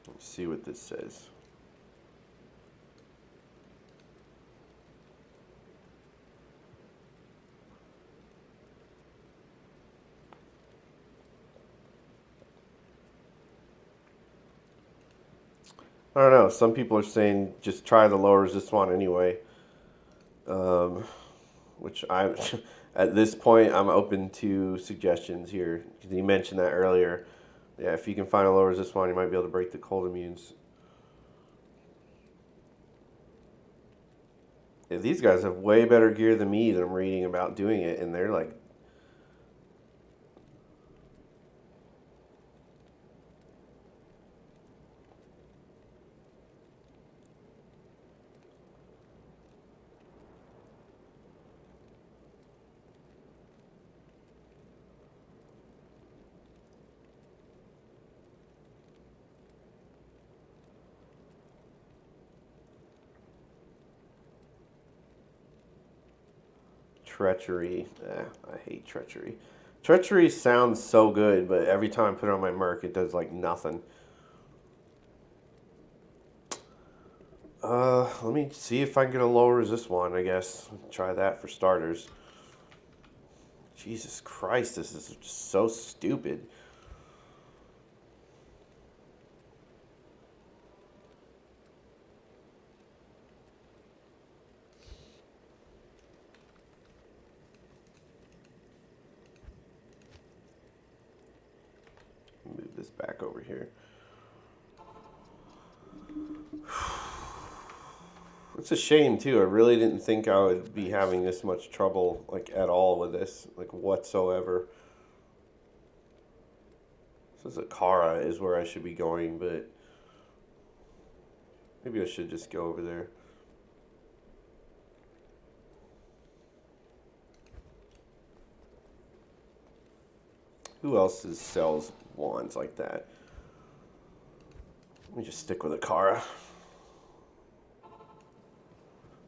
Let's see what this says. I don't know. Some people are saying just try the low resist one anyway. Which I, at this point, I'm open to suggestions here. You mentioned that earlier. Yeah, if you can find a low resist one, you might be able to break the cold immunes. Yeah, these guys have way better gear than me that I'm reading about doing it, and they're like, treachery. I hate treachery. Treachery sounds so good, but every time I put it on my merc, it does like nothing. Let me see if I can get a low resist one, I guess. Try that for starters. Jesus Christ, this is just so stupid. Move this back over here. It's a shame too. I really didn't think I would be having this much trouble like at all with this, like whatsoever. This is Akara is where I should be going, but maybe I should just go over there. Who else sells wands like that? Let me just stick with Akara.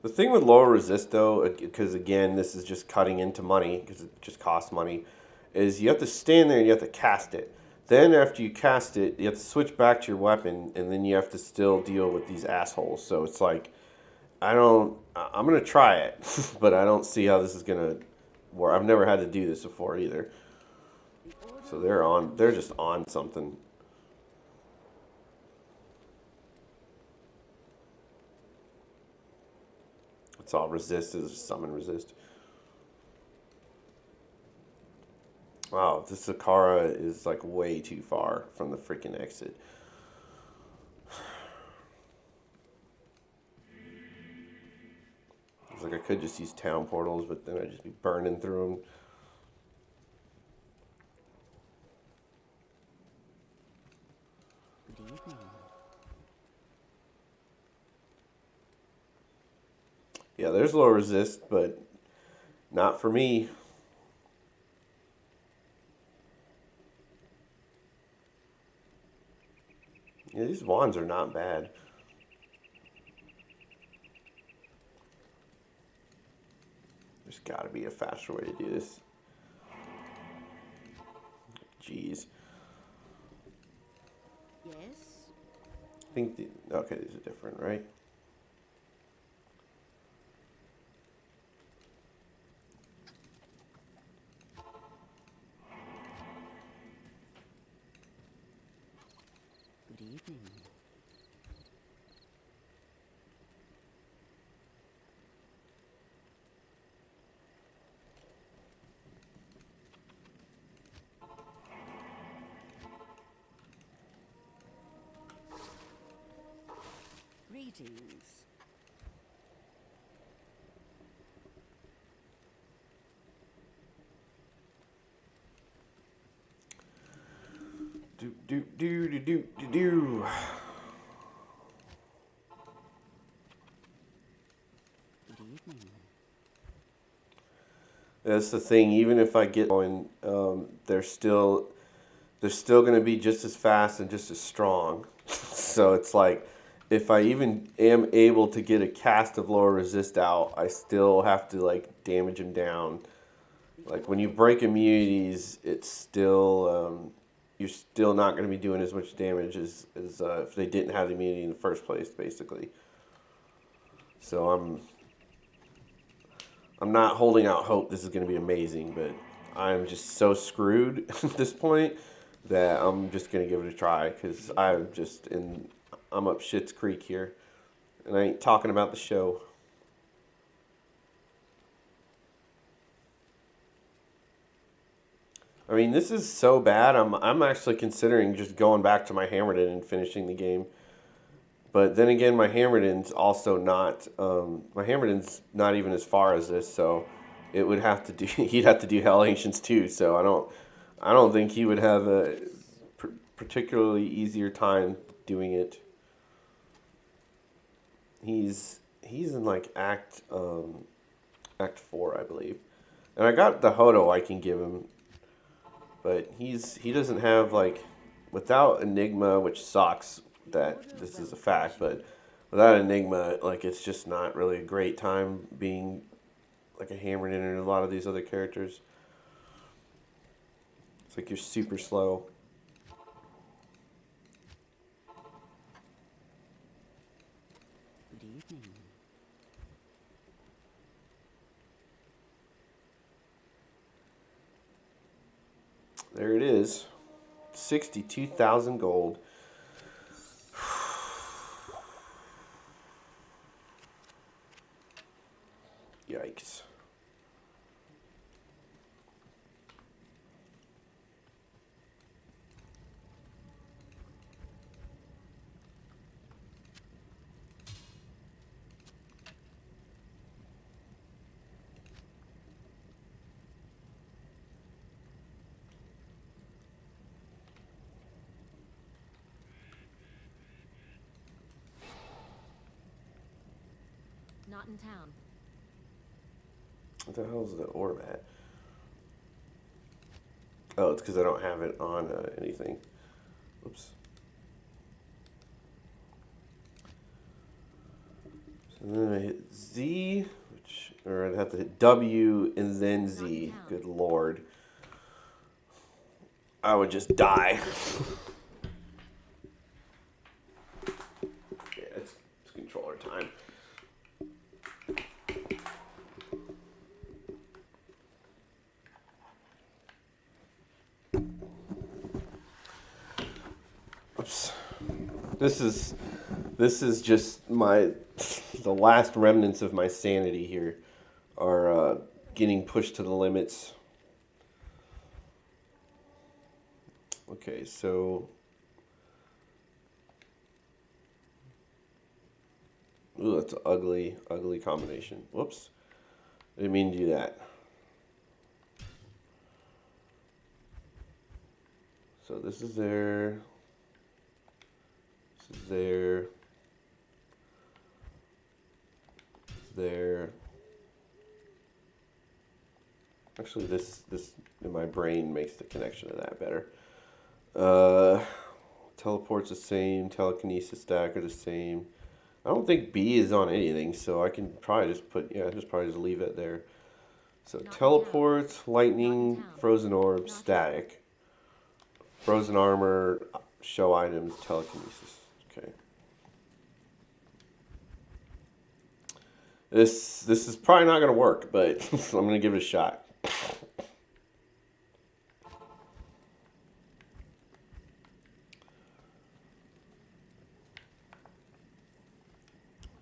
The thing with lower resist though, because again, this is just cutting into money, because it just costs money, is you have to stand there and you have to cast it. Then after you cast it, you have to switch back to your weapon, and then you have to still deal with these assholes. So it's like, I'm going to try it, but I don't see how this is going to work. I've never had to do this before either. So they're just on something. It's all resist is summon resist. Wow, this Sakara is like way too far from the freaking exit. It's like I could just use town portals, but then I'd just be burning through them. Good evening. Yeah, there's low resist, but not for me. Yeah, these wands are not bad. There's got to be a faster way to do this. Jeez. Yes? I think okay, these are different, right? Good evening. Greetings. Do. Good evening. That's the thing. Even if I get going, they're still going to be just as fast and just as strong. So it's like, if I even am able to get a cast of lower resist out, I still have to like damage them down. Like when you break immunities, it's still you're still not going to be doing as much damage as if they didn't have the immunity in the first place, basically. So I'm not holding out hope this is going to be amazing, but I'm just so screwed at this point that I'm just going to give it a try because I'm up shit's creek here, and I ain't talking about the show. I mean, this is so bad. I'm actually considering just going back to my Hammerden and finishing the game. But then again, my Hammerden's also not. My Hammerden's not even as far as this, so it would have to do. He'd have to do Hell Ancients too. So I don't think he would have a particularly easier time doing it. He's in like Act 4, I believe, and I got the Hodo I can give him, but he doesn't have like without Enigma, which sucks that this is a fact, but without Enigma, like it's just not really a great time being like a hammered in a lot of these other characters. It's like you're super slow. Good evening. There it is. 62,000 gold. Yikes. Not in town. What the hell is the orb at? Oh, it's because I don't have it on anything. Oops. So then I hit Z, or I'd have to hit W and then Z. Good lord. I would just die. Yeah, it's controller time. Oops. This is just the last remnants of my sanity here are getting pushed to the limits. Okay, so ooh, that's an ugly combination. Whoops. I didn't mean to do that. So this is there. This is there. There. Actually, this in my brain makes the connection to that better. Teleport's the same. Telekinesis stack are the same. I don't think B is on anything, so I can probably just probably just leave it there. So teleports, lightning, frozen orb, static, frozen armor, show items, telekinesis. Okay. This is probably not going to work, but I'm going to give it a shot.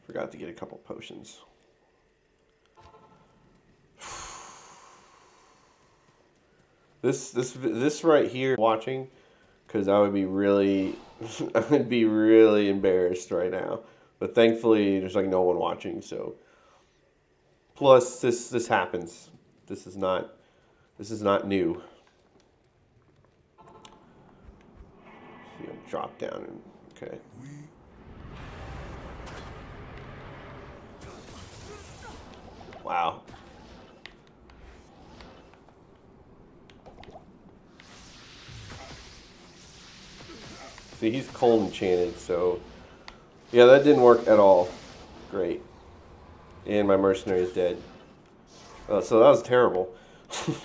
Forgot to get a couple potions. This right here watching, because I would be really I would be really embarrassed right now. But thankfully there's like no one watching, so plus this happens. This is not new. You know, drop down and okay. Wow. See, he's cold enchanted, so yeah, that didn't work at all. Great. And my mercenary is dead. So that was terrible.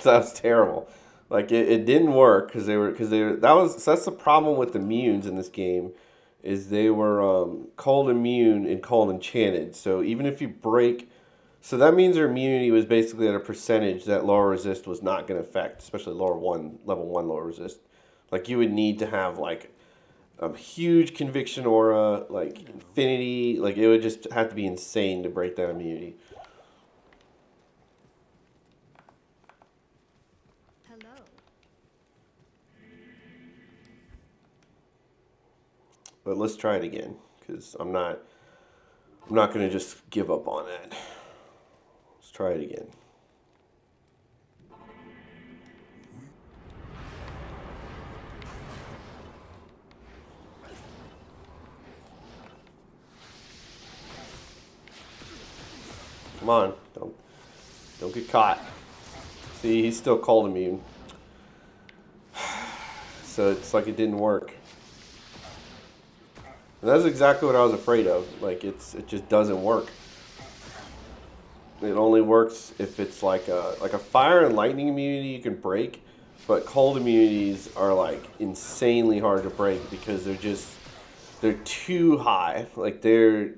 That was terrible. Like it didn't work because they were that's the problem with immunes in this game, is they were cold immune and cold enchanted. So even if you break, so that means their immunity was basically at a percentage that lower resist was not going to affect, especially level one lower resist. Like you would need to have like a huge conviction aura, like infinity, like it would just have to be insane to break that immunity. Hello. But let's try it again, because I'm not gonna just give up on that. Let's try it again. Come on, don't get caught. See, he's still cold immune. So it's like it didn't work. And that's exactly what I was afraid of. Like it just doesn't work. It only works if it's like a fire and lightning immunity you can break, but cold immunities are like insanely hard to break because they're too high. Like they're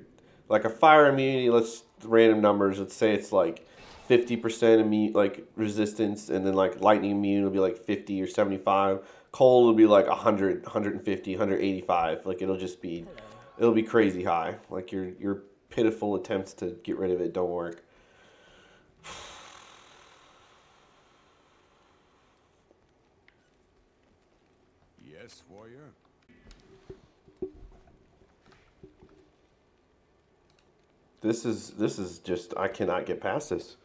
like a fire immunity. Let's random numbers. Let's say it's like 50% immune, like resistance, and then like lightning immune will be like 50 or 75. Cold will be like 100, 150, 185. Like it'll be crazy high. Like your pitiful attempts to get rid of it don't work. Yes, warrior. This is just, I cannot get past this.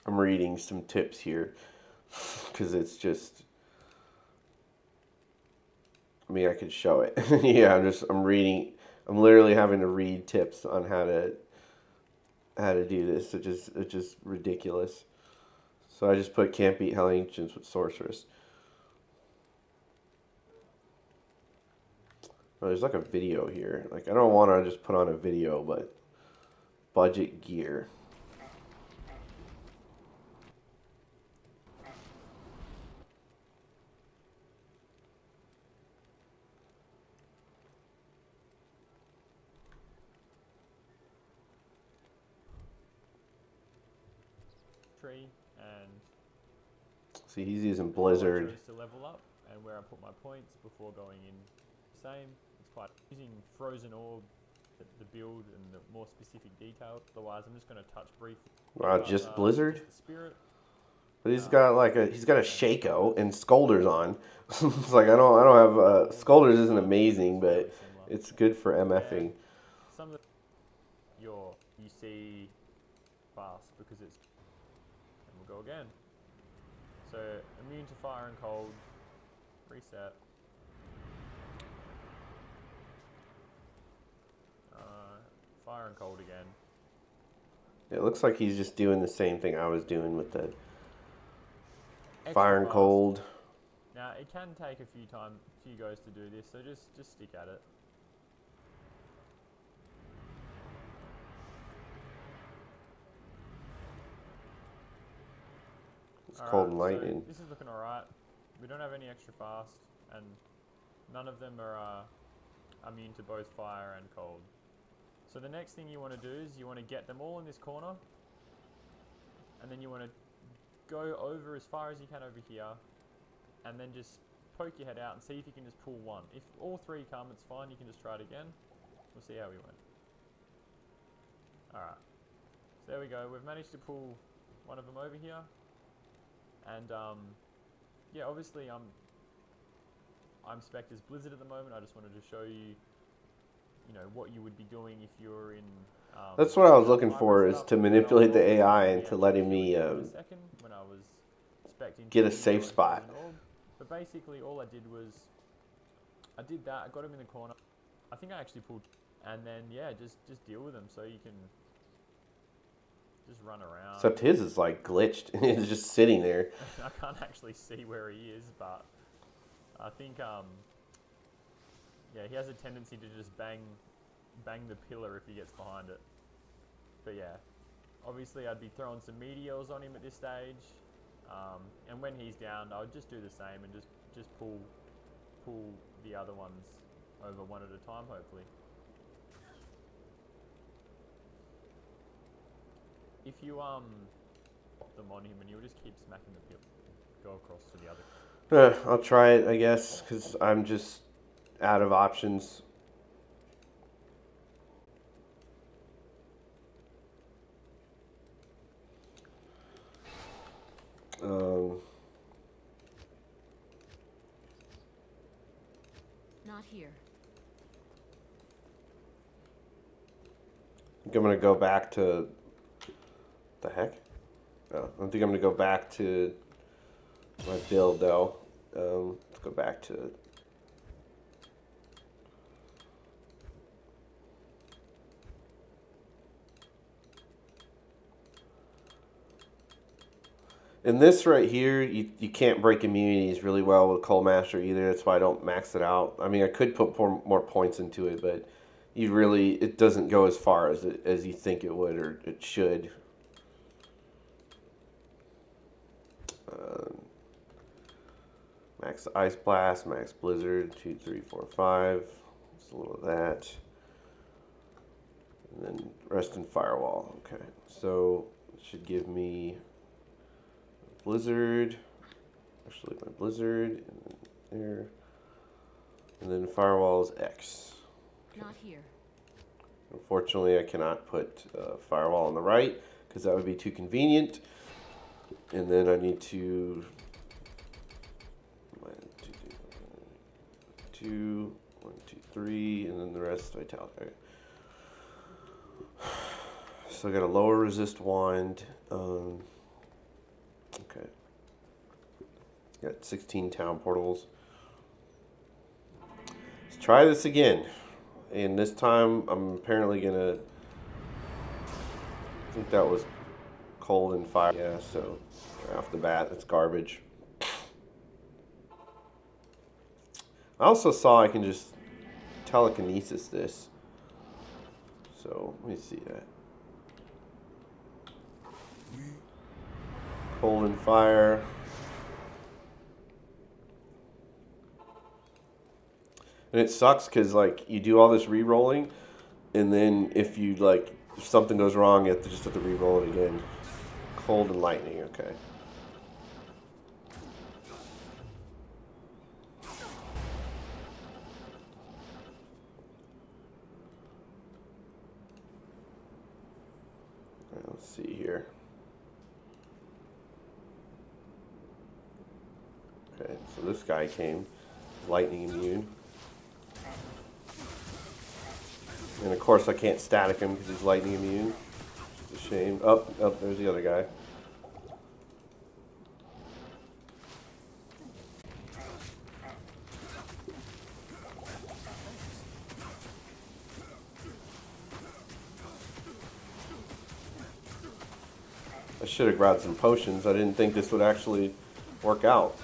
I'm reading some tips here because it's just, I mean, I could show it. Yeah, I'm reading. I'm literally having to read tips on how to do this. It's just ridiculous. So I just put can't beat Hell Ancients with sorceress. Oh, there's like a video here. Like I don't want to just put on a video, but budget gear. Tree and See, he's using how I Blizzard. chose to level up and where I put my points before going in. Same. It's quite using frozen orb, the build and the more specific detail. Otherwise, I'm just going to touch briefly. Wow, just Blizzard. Just the spirit. But he's got a Shaco and Scolders on. It's like I don't have Scolders isn't amazing, but Similar. it's good for MFing. And some of the you see fast because it's, and we'll go again. So immune to fire and cold. Reset. Fire and cold again. It looks like he's just doing the same thing I was doing with the Extra fire and fast. cold. Now it can take a few goes to do this, so just stick at it. It's Alright, cold and so lightning. this is looking alright. we don't have any extra fast, and none of them are immune to both fire and cold. So the next thing you want to do is you want to get them all in this corner, and then you want to go over as far as you can over here, and then just poke your head out and see if you can just pull one. If all three come, it's fine, you can just try it again. We'll see how we went. Alright, so there we go, we've managed to pull one of them over here, and yeah, obviously I'm spec'd as Blizzard at the moment. I just wanted to show you, you know, what you would be doing if you're in... That's what I was looking for, hybrid is stuff. to And I'll manipulate the go over AI the into letting me in a second, when I was spec'd into get a Diablo safe and spot. Frozen Orb. But basically all I did was, I did that, I got him in the corner. I think I actually pulled, and then yeah, just deal with him so you can just run around. Except his is like glitched and it's just sitting there. I can't actually see where he is, but I think yeah, he has a tendency to just bang the pillar if he gets behind it. But yeah, obviously I'd be throwing some meteors on him at this stage, and when he's down, I would just do the same and just pull the other ones over one at a time, hopefully. If you pop them on him and you'll just keep smacking the pillar, go across to the other. I'll try it, I guess, because I'm just out of options. Not here. I think I'm going to go back to... The heck? Oh, I think I'm going to go back to my build, though. Let's go back to... In this right here, you can't break immunities really well with Cold Master either. That's why I don't max it out. I mean, I could put more points into it, but it doesn't go as far as you think it would or it should. Max Ice Blast, Max Blizzard, 2, 3, 4, 5. Just a little of that. And then Rest and Firewall. Okay, so it should give me Blizzard. Actually, my Blizzard, and then there. And then Firewall is X. Okay. Not here. Unfortunately, I cannot put Firewall on the right because that would be too convenient. And then I need to... 2, 1, 2, 3, and then the rest italic. Okay. So I got a lower resist wand. Okay. Got 16 town portals. Let's try this again. And this time I'm apparently gonna... I think that was cold and fire. Yeah, so right off the bat, it's garbage. I also saw I can just telekinesis this. So, let me see that. Cold and fire. And it sucks because, like, you do all this re-rolling, and then if something goes wrong, you just have to re-roll it again. Cold and lightning, okay. Let's see here. Okay, so this guy came, lightning immune. And of course I can't static him because he's lightning immune. It's a shame. Oh, there's the other guy. I should have grabbed some potions. I didn't think this would actually work out.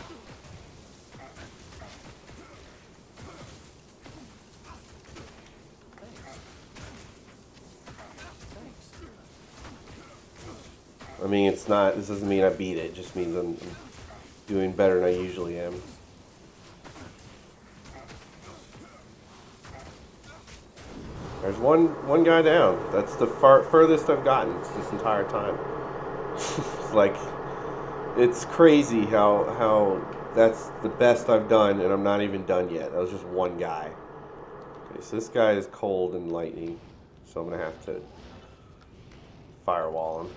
I mean, it's not, this doesn't mean I beat it. It just means I'm doing better than I usually am. There's one guy down. That's the furthest I've gotten this entire time. It's like, it's crazy how that's the best I've done, and I'm not even done yet. That was just one guy. Okay, so this guy is cold and lightning, so I'm gonna have to firewall him.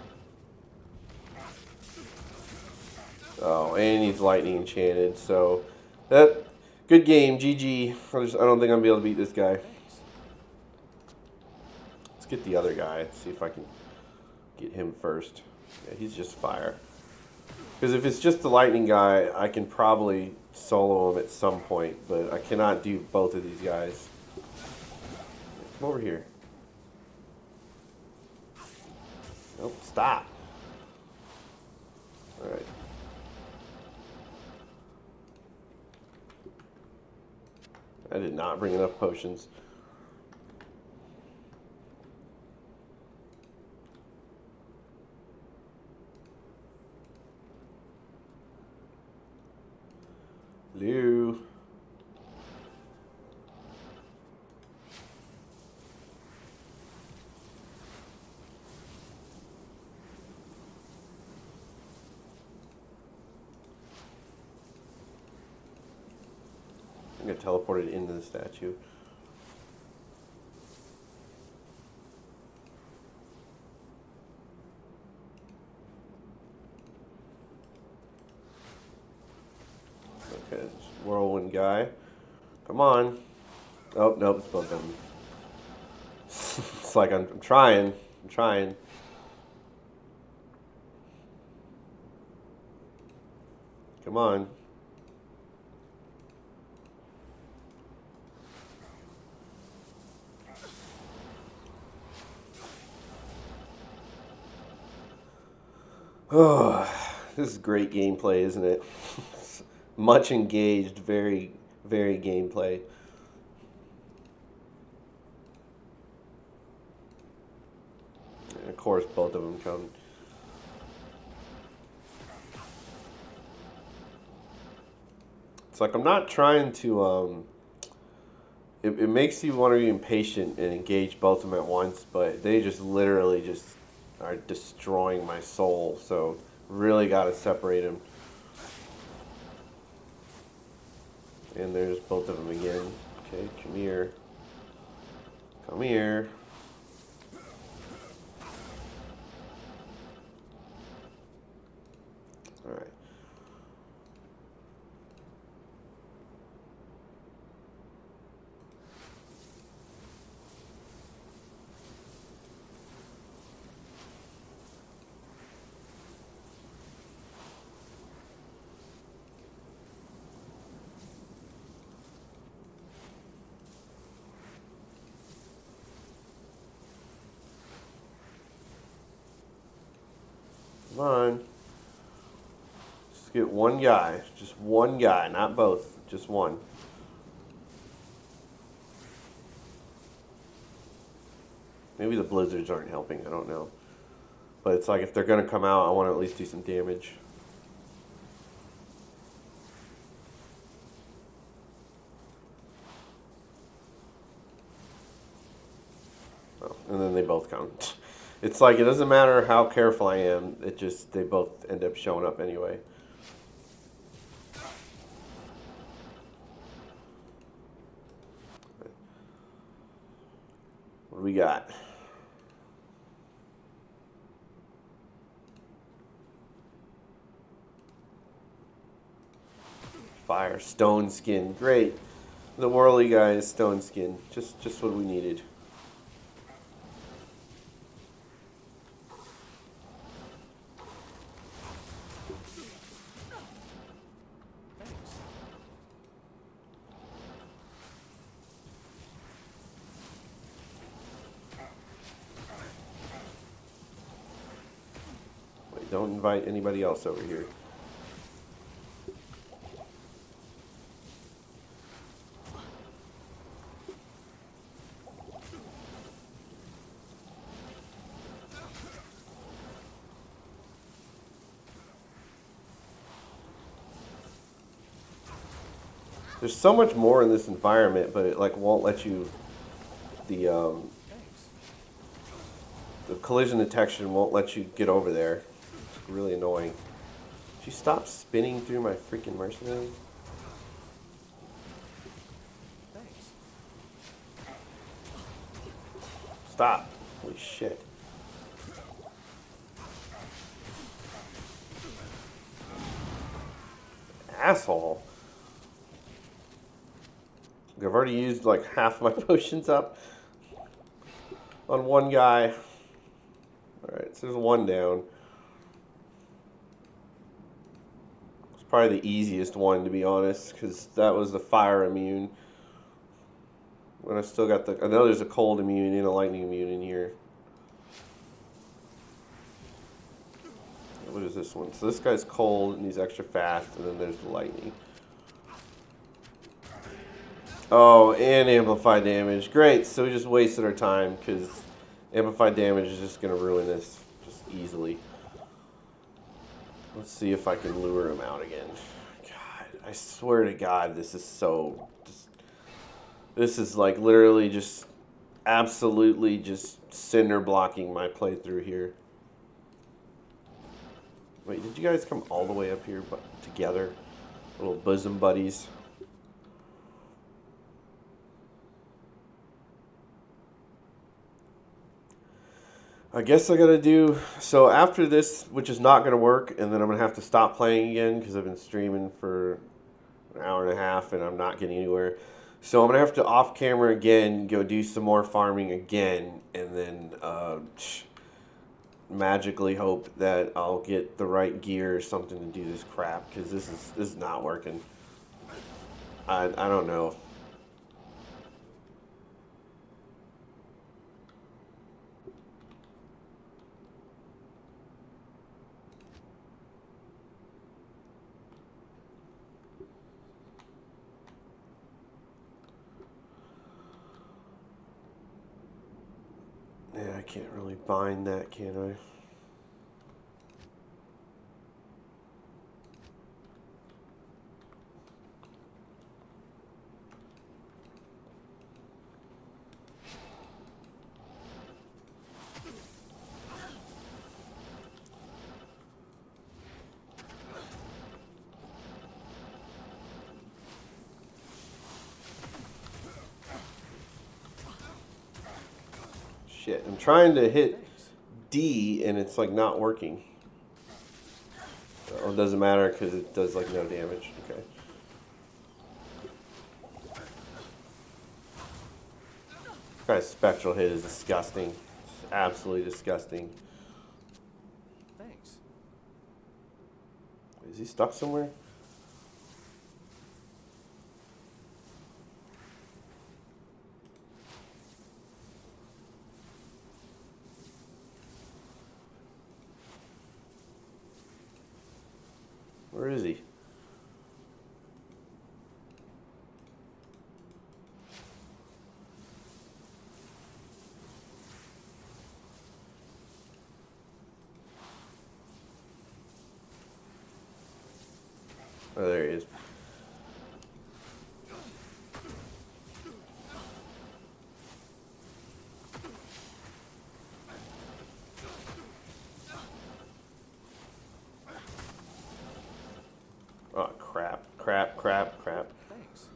Oh, and he's lightning enchanted, so that good game, GG. I don't think I'm gonna be able to beat this guy. Let's get the other guy. See if I can get him first. Yeah, he's just fire. Because if it's just the lightning guy, I can probably solo him at some point, but I cannot do both of these guys. Come over here. Nope, stop. Alright. I did not bring enough potions. Hello. I'm gonna teleport it into the statue. Okay, this whirlwind guy. Come on. Oh, nope, it's both of them. It's like I'm trying. I'm trying. Come on. Oh, this is great gameplay, isn't it? Much engaged, very, very gameplay. And of course, both of them come. It's like I'm not trying to. It makes you want to be impatient and engage both of them at once, but they just literally just are destroying my soul. So really got to separate them. And there's both of them again. Okay, come here. Come here. Alright. Come on. Just get one guy. Just one guy, not both. Just one. Maybe the blizzards aren't helping. I don't know. But it's like if they're going to come out, I want to at least do some damage. Oh, and then they both come. It's like it doesn't matter how careful I am. It just, they both end up showing up anyway. What do we got? Fire, stone skin, great. The whirly guy is stone skin, just what we needed. Wait, don't invite anybody else over here. There's so much more in this environment, but it like won't let you. Thanks. The collision detection won't let you get over there. It's really annoying. Did you stop spinning through my freaking mercenary? Thanks. Stop. Holy shit. Asshole. I've already used like half my potions up on one guy. Alright, so there's one down. It's probably the easiest one, to be honest, because that was the fire immune. And I still got the... I know there's a cold immune and a lightning immune in here. What is this one? So this guy's cold and he's extra fast, and then there's the lightning. Oh, and amplified damage. Great, so we just wasted our time, because amplified damage is just going to ruin this just easily. Let's see if I can lure him out again. God, I swear to God, this is so... This is like literally just absolutely just cinder blocking my playthrough here. Wait, did you guys come all the way up here together? Little bosom buddies. I guess I gotta do... So after this, which is not gonna work, and then I'm gonna have to stop playing again because I've been streaming for an hour and a half and I'm not getting anywhere. So I'm going to have to off camera again, go do some more farming again, and then magically hope that I'll get the right gear or something to do this crap, because this is not working. I don't know. Yeah, I can't really bind that, can I? Shit, I'm trying to hit D and it's like not working. Oh, it doesn't matter because it does like no damage. Okay. This guy's spectral hit is disgusting. It's absolutely disgusting. Thanks. Is he stuck somewhere? Where is he? Oh, there he is. Oh, crap, crap, crap, crap. Thanks.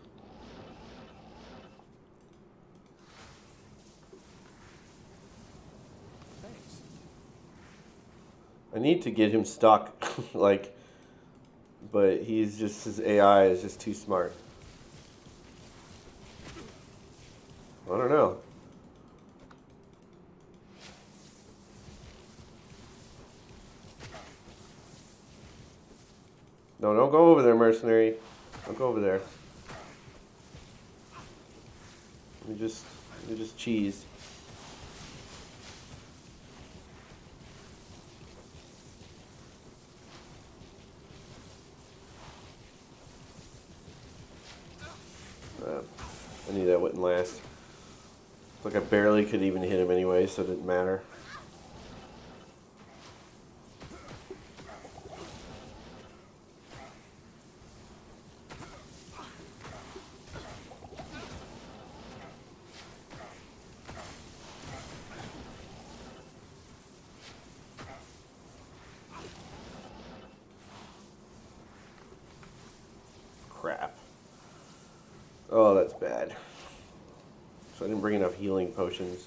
Thanks. I need to get him stuck, like, but he's just, his AI is just too smart. I don't know. No, don't go over there, mercenary. Don't go over there. You just cheese. I knew that wouldn't last. Like I barely could even hit him anyway, so it didn't matter. crap. Oh, that's bad. So I didn't bring enough healing potions.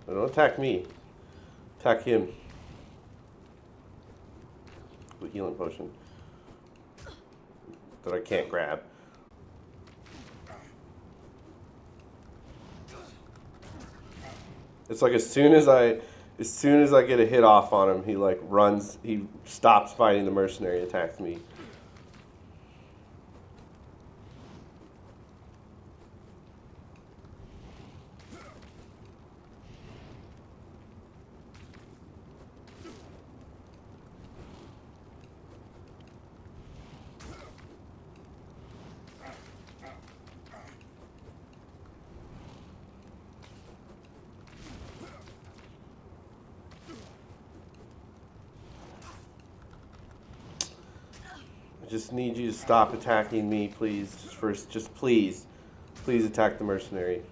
Don't attack me. Attack him. With healing potion. That I can't grab. It's like as soon as I get a hit off on him, he like runs, he stops fighting the mercenary, attacks me. I just need you to stop attacking me, please. Just please attack the mercenary.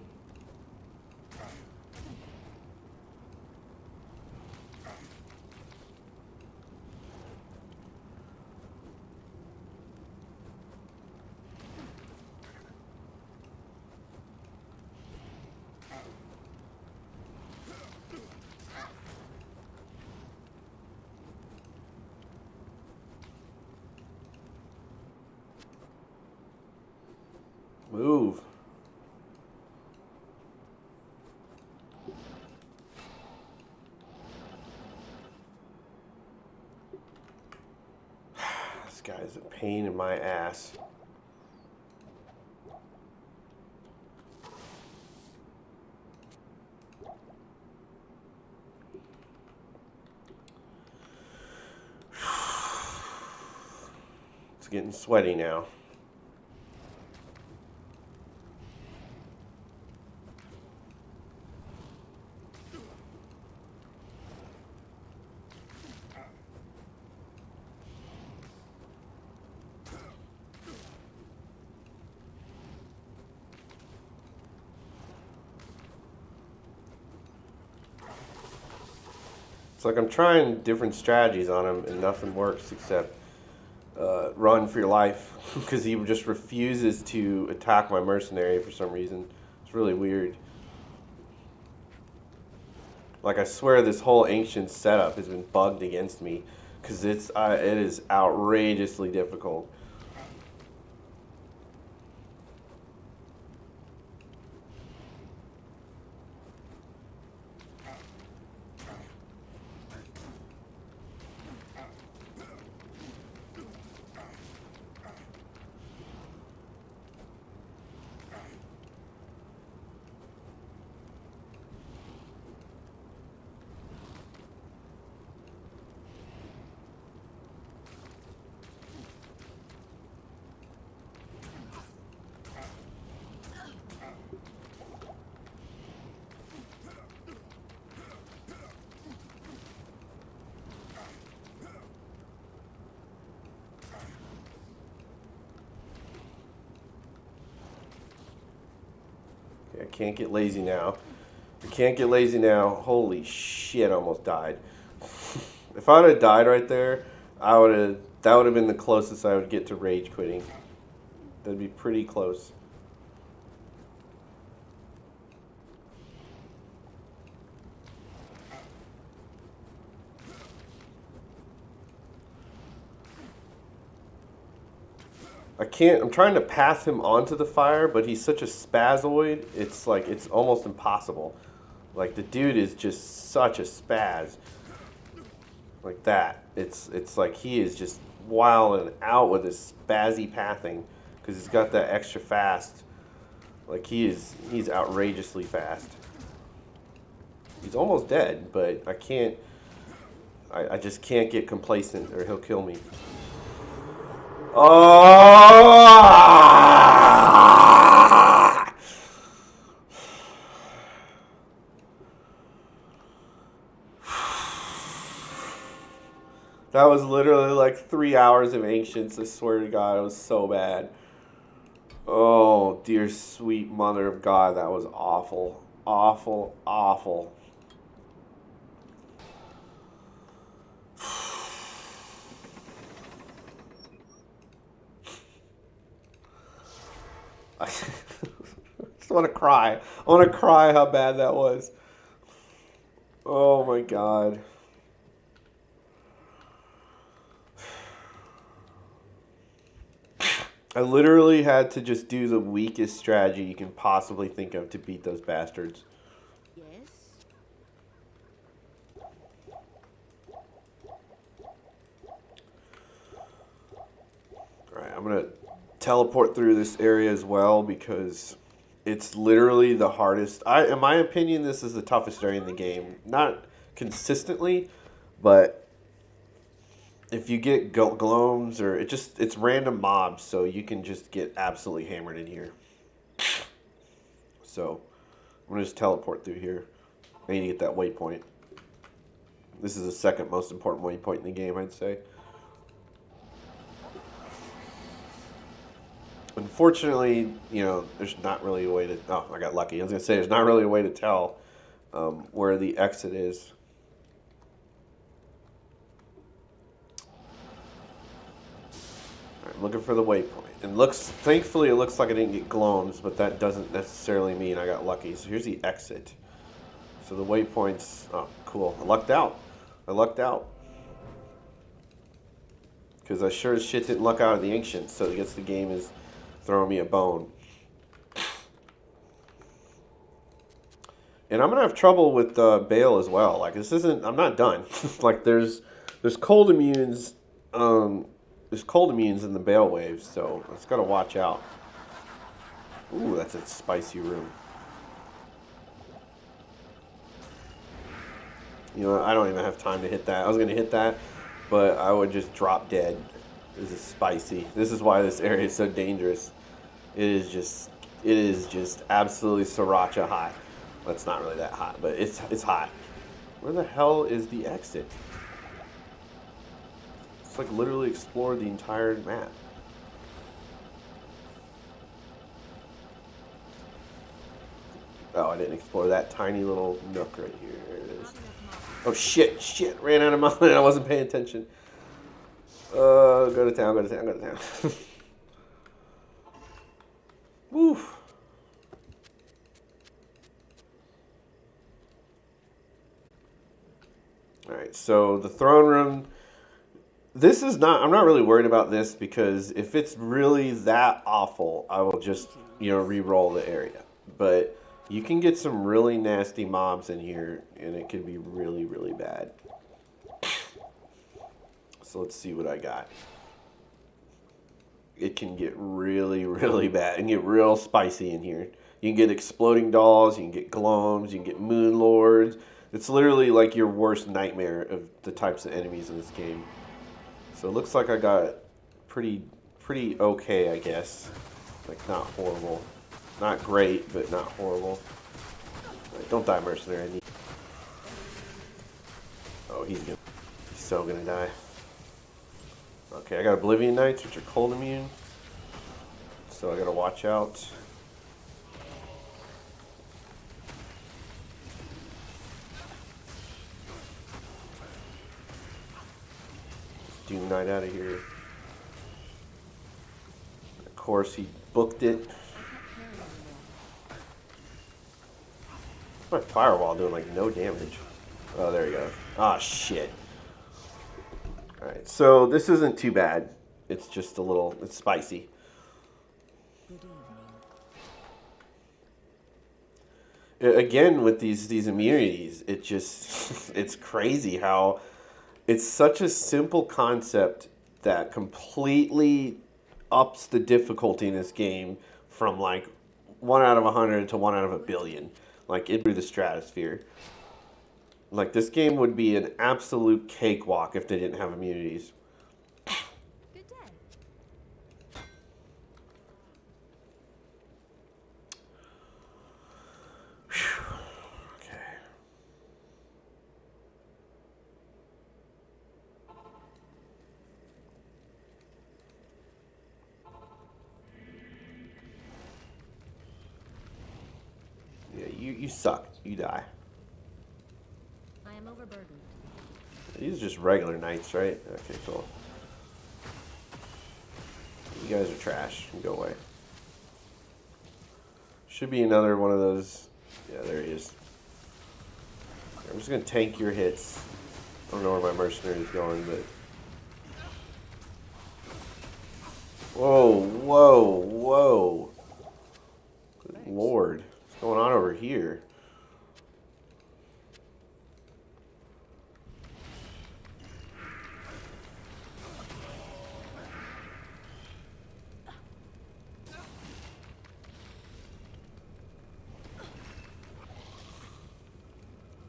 Move. This guy's a pain in my ass. It's getting sweaty now. It's like I'm trying different strategies on him and nothing works except run for your life because he just refuses to attack my mercenary for some reason. It's really weird. Like I swear this whole ancient setup has been bugged against me because it is outrageously difficult. I can't get lazy now. I can't get lazy now. Holy shit, I almost died. If I would have died right there, that would have been the closest I would get to rage quitting. That'd be pretty close. I'm trying to pass him onto the fire, but he's such a spazoid, it's like, it's almost impossible. Like, the dude is just such a spaz. Like that. It's like he is just wilding out with his spazzy pathing, because he's got that extra fast. Like, he's outrageously fast. He's almost dead, but I can't I just can't get complacent or he'll kill me. Oh! That was literally like 3 hours of Ancients, I swear to God, it was so bad. Oh, dear sweet mother of God, that was awful. Awful, awful. I just want to cry. I want to cry how bad that was. Oh my God. I literally had to just do the weakest strategy you can possibly think of to beat those bastards. Yes? Alright, I'm going to teleport through this area as well because it's literally the hardest. In my opinion, this is the toughest area in the game. Not consistently, but if you get gloams or it's random mobs, so you can just get absolutely hammered in here. So I'm gonna just teleport through here. I need to get that waypoint. This is the second most important waypoint in the game, I'd say. Unfortunately, you know, there's not really a way to. Oh, I got lucky. I was gonna say there's not really a way to tell where the exit is. I'm looking for the waypoint. And thankfully it looks like I didn't get gloams, but that doesn't necessarily mean I got lucky. So here's the exit. So the waypoints, oh, cool. I lucked out. Because I sure as shit didn't luck out of the Ancients, so I guess the game is throwing me a bone. And I'm gonna have trouble with Bale as well. Like I'm not done. Like there's cold immunes, there's cold immunes in the Bale waves, so I just gotta watch out. Ooh, that's a spicy room. You know, I don't even have time to hit that. I was gonna hit that, but I would just drop dead. This is spicy. This is why this area is so dangerous. It is just absolutely sriracha hot. Well, it's not really that hot, but it's hot. Where the hell is the exit? It's like literally explored the entire map. Oh, I didn't explore that tiny little nook right here. There it is. Oh shit! Ran out of money. I wasn't paying attention. Go to town. Woof. Alright, so the throne room. I'm not really worried about this because if it's really that awful, I will just, re-roll the area. But you can get some really nasty mobs in here and it can be really, really bad. So let's see what I got. It can get really, really bad. It can get real spicy in here. You can get exploding dolls, you can get gloams, you can get moon lords. It's literally like your worst nightmare of the types of enemies in this game. So it looks like I got pretty okay, I guess. Like not horrible. Not great, but not horrible. Right, don't die, mercenary. Oh, he's so gonna die. Okay, I got Oblivion Knights, which are cold immune. So I gotta watch out. Doom Knight out of here. Of course, he booked it. What's my firewall doing? Like no damage. Oh, there you go. Ah, shit. Alright, so this isn't too bad. It's just it's spicy. Good evening. Again, with these immunities, it's crazy how it's such a simple concept that completely ups the difficulty in this game from like 1 out of 100 to 1 out of a billion. Like it through the stratosphere. Like, this game would be an absolute cakewalk if they didn't have immunities. Good day. Okay. Yeah, you suck. You die. I am overburdened. These are just regular knights, right? Okay, cool. You guys are trash. Go away. Should be another one of those. Yeah, there he is. I'm just gonna tank your hits. I don't know where my mercenary is going, but. Whoa, whoa, whoa. Good Thanks. Lord. What's going on over here?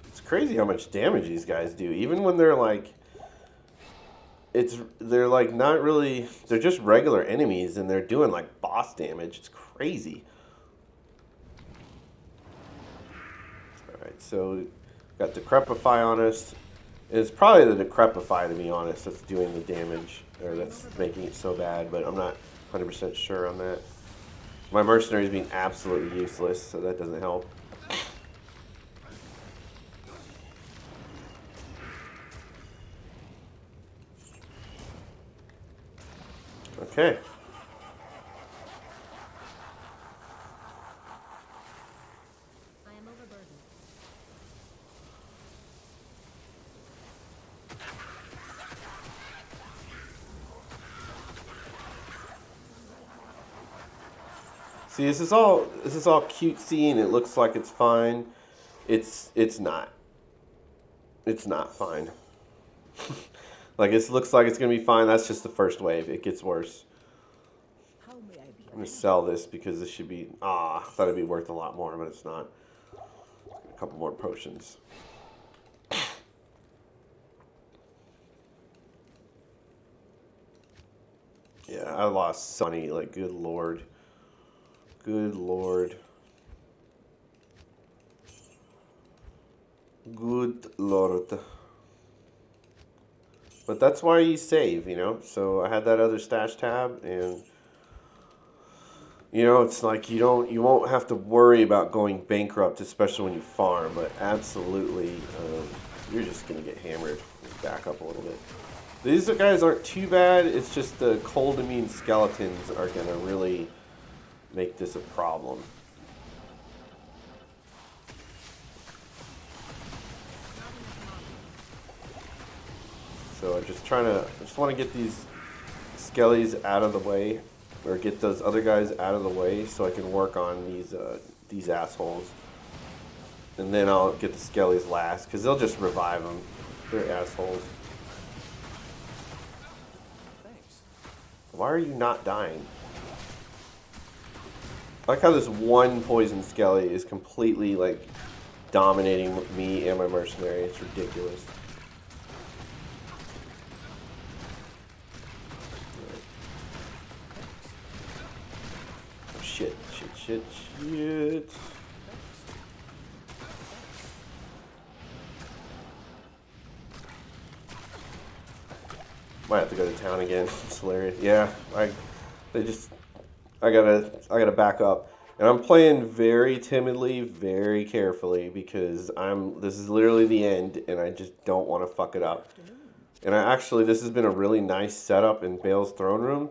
It's crazy how much damage these guys do, even when they're like. They're like not really. They're just regular enemies, and they're doing like boss damage. It's crazy. All right, so got Decrepify on us. It's probably the Decrepify, to be honest, that's doing the damage, or that's making it so bad. But I'm not 100% sure on that. My mercenary is being absolutely useless, so that doesn't help. Okay. I am overburdened. See, this is all cutesy and it looks like it's fine. It's not. It's not fine. Like, it looks like it's gonna be fine. That's just the first wave. It gets worse. How may I be? I'm gonna sell this because this should be. I thought it'd be worth a lot more, but it's not. A couple more potions. Yeah, I lost Sunny. Like, good lord. Good lord. Good lord. But that's why you save, you know? So I had that other stash tab, and you know, it's like you won't have to worry about going bankrupt, especially when you farm. But absolutely, you're just gonna get hammered. Back up a little bit. These guys aren't too bad. It's just the cold immune skeletons are gonna really make this a problem. So I just want to get these skellies out of the way, or get those other guys out of the way, so I can work on these assholes. And then I'll get the skellies last, because they'll just revive them. They're assholes. Thanks. Why are you not dying? I like how this one poison skelly is completely like dominating me and my mercenary. It's ridiculous. Oh, shit. Might have to go to town again. It's hilarious. Yeah, I gotta back up. And I'm playing very timidly, very carefully, because this is literally the end, and I just don't want to fuck it up. And this has been a really nice setup in Bale's throne room,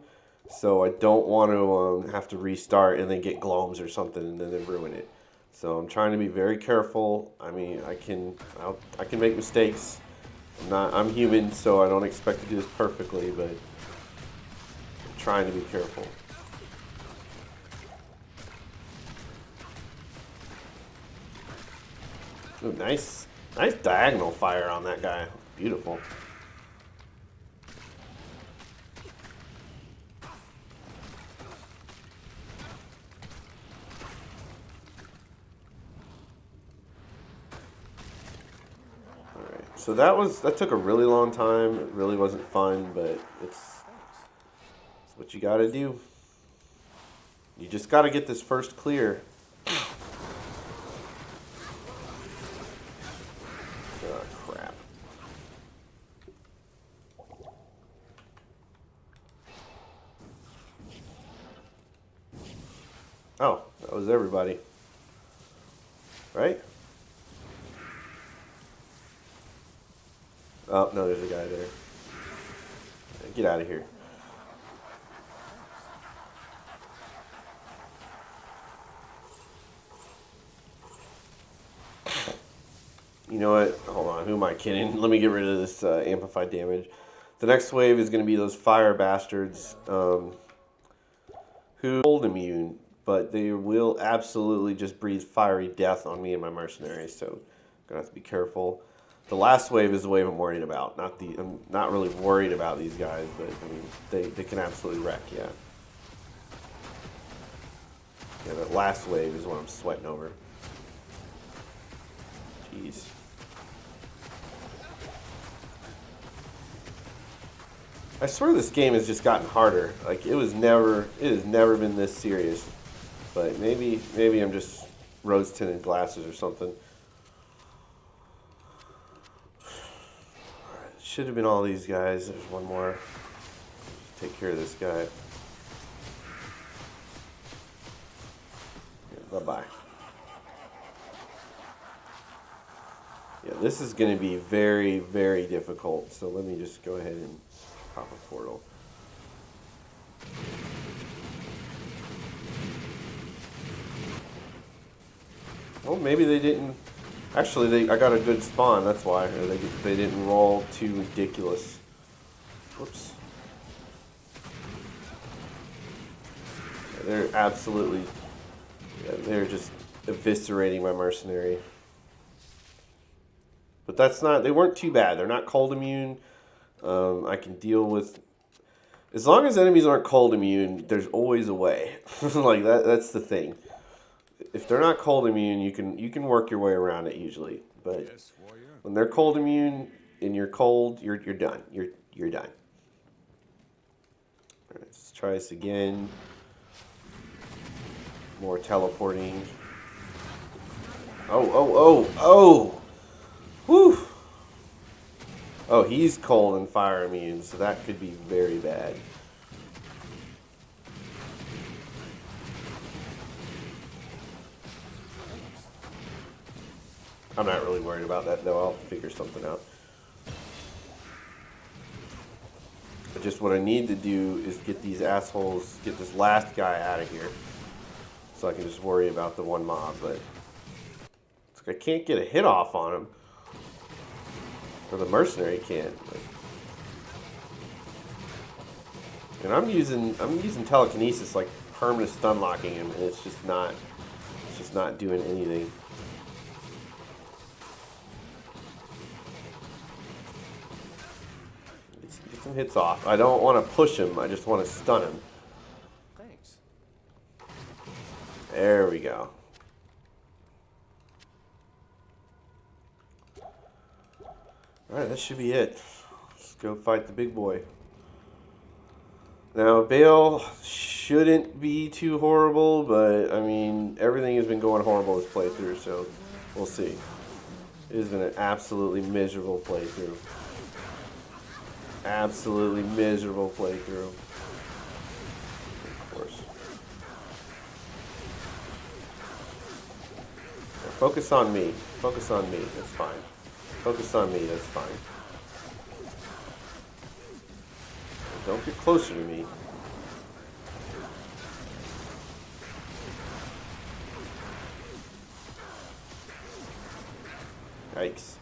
so I don't want to have to restart and then get gloams or something and then ruin it. So I'm trying to be very careful. I mean, I can make mistakes. I'm human, so I don't expect to do this perfectly, but I'm trying to be careful. Ooh, nice diagonal fire on that guy. Beautiful. So that took a really long time. It really wasn't fun, but it's what you gotta do. You just gotta get this first clear. Oh, crap. Oh, that was everybody. Right? Oh, no, there's a guy there. Get out of here. You know what? Hold on. Who am I kidding? Let me get rid of this amplified damage. The next wave is going to be those fire bastards who are cold immune, but they will absolutely just breathe fiery death on me and my mercenaries. So I'm going to have to be careful. The last wave is the wave I'm worried about. I'm not really worried about these guys, but I mean they can absolutely wreck. Yeah. Yeah, that last wave is what I'm sweating over. Jeez. I swear this game has just gotten harder. Like it has never been this serious. But maybe I'm just rose tinted glasses or something. Should have been all these guys. There's one more. Take care of this guy. Yeah, bye-bye. Yeah, this is going to be very, very difficult. So let me just go ahead and pop a portal. Well, maybe they didn't. Actually, I got a good spawn. That's why. Or they didn't roll too ridiculous. Whoops. Yeah, they're absolutely. Yeah, they're just eviscerating my mercenary. But that's not. They weren't too bad. They're not cold immune. I can deal with. As long as enemies aren't cold immune, there's always a way. Like that's the thing. If they're not cold immune, you can work your way around it usually. But when they're cold immune and you're cold, you're done. You're done. All right, let's try this again. More teleporting. Oh! Whew! Oh, he's cold and fire immune, so that could be very bad. I'm not really worried about that, though. I'll figure something out. But just what I need to do is get these assholes, get this last guy out of here. So I can just worry about the one mob, but it's like I can't get a hit off on him. Or the mercenary can't. And I'm using telekinesis, like permanent stun locking him, and it's just not doing anything. Get some hits off. I don't want to push him, I just want to stun him. Thanks. There we go. Alright, that should be it. Let's go fight the big boy. Now, Bale shouldn't be too horrible, but, I mean, everything has been going horrible this playthrough, so we'll see. It has been an absolutely miserable playthrough. Absolutely miserable playthrough. Of course. Now, focus on me. Focus on me. That's fine. Focus on me. That's fine. Don't get closer to me. Yikes.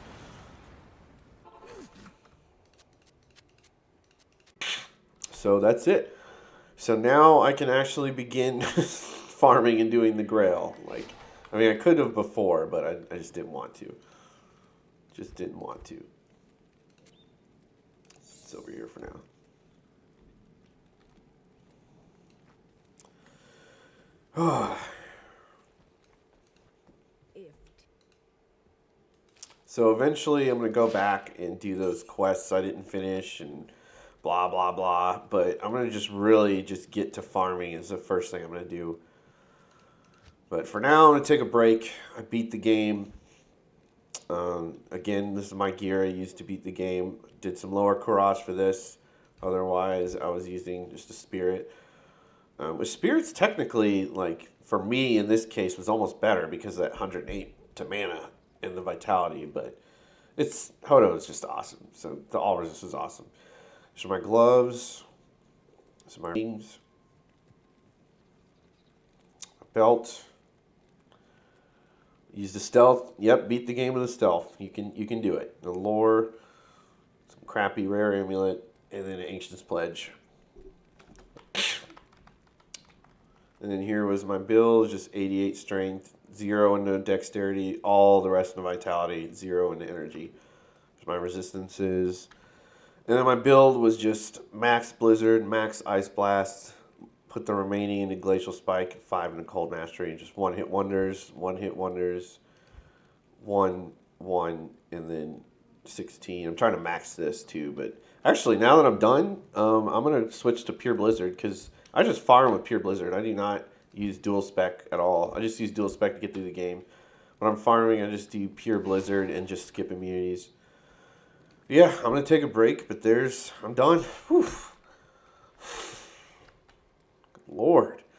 So that's it. So now I can actually begin farming and doing the grail. Like, I mean, I could have before, but I just didn't want to. Just didn't want to. It's over here for now. So eventually I'm going to go back and do those quests I didn't finish and blah, blah, blah. But I'm going to just really just get to farming is the first thing I'm going to do. But for now, I'm going to take a break. I beat the game. Again, this is my gear I used to beat the game. Did some lower Kuros for this. Otherwise, I was using just a spirit. Which spirit's technically, like, for me in this case, was almost better because of that 108 to mana and the vitality. But it's Hodo is just awesome. So the all resist is awesome. So my gloves, some my rings, a belt. Use the stealth. Yep, beat the game with the stealth. You can do it. The lore, some crappy rare amulet, and then an ancient's pledge. And then here was my build, just 88 strength, 0 into dexterity, all the rest in vitality, 0 into energy. There's my resistances. And then my build was just max blizzard, max ice blast, put the remaining into glacial spike, 5 into cold mastery, and just one hit wonders, 1, and then 16. I'm trying to max this too, but actually now that I'm done, I'm gonna switch to pure blizzard because I just farm with pure blizzard. I do not use dual spec at all. I just use dual spec to get through the game. When I'm farming, I just do pure blizzard and just skip immunities. Yeah, I'm gonna take a break, but I'm done. Whew. Lord.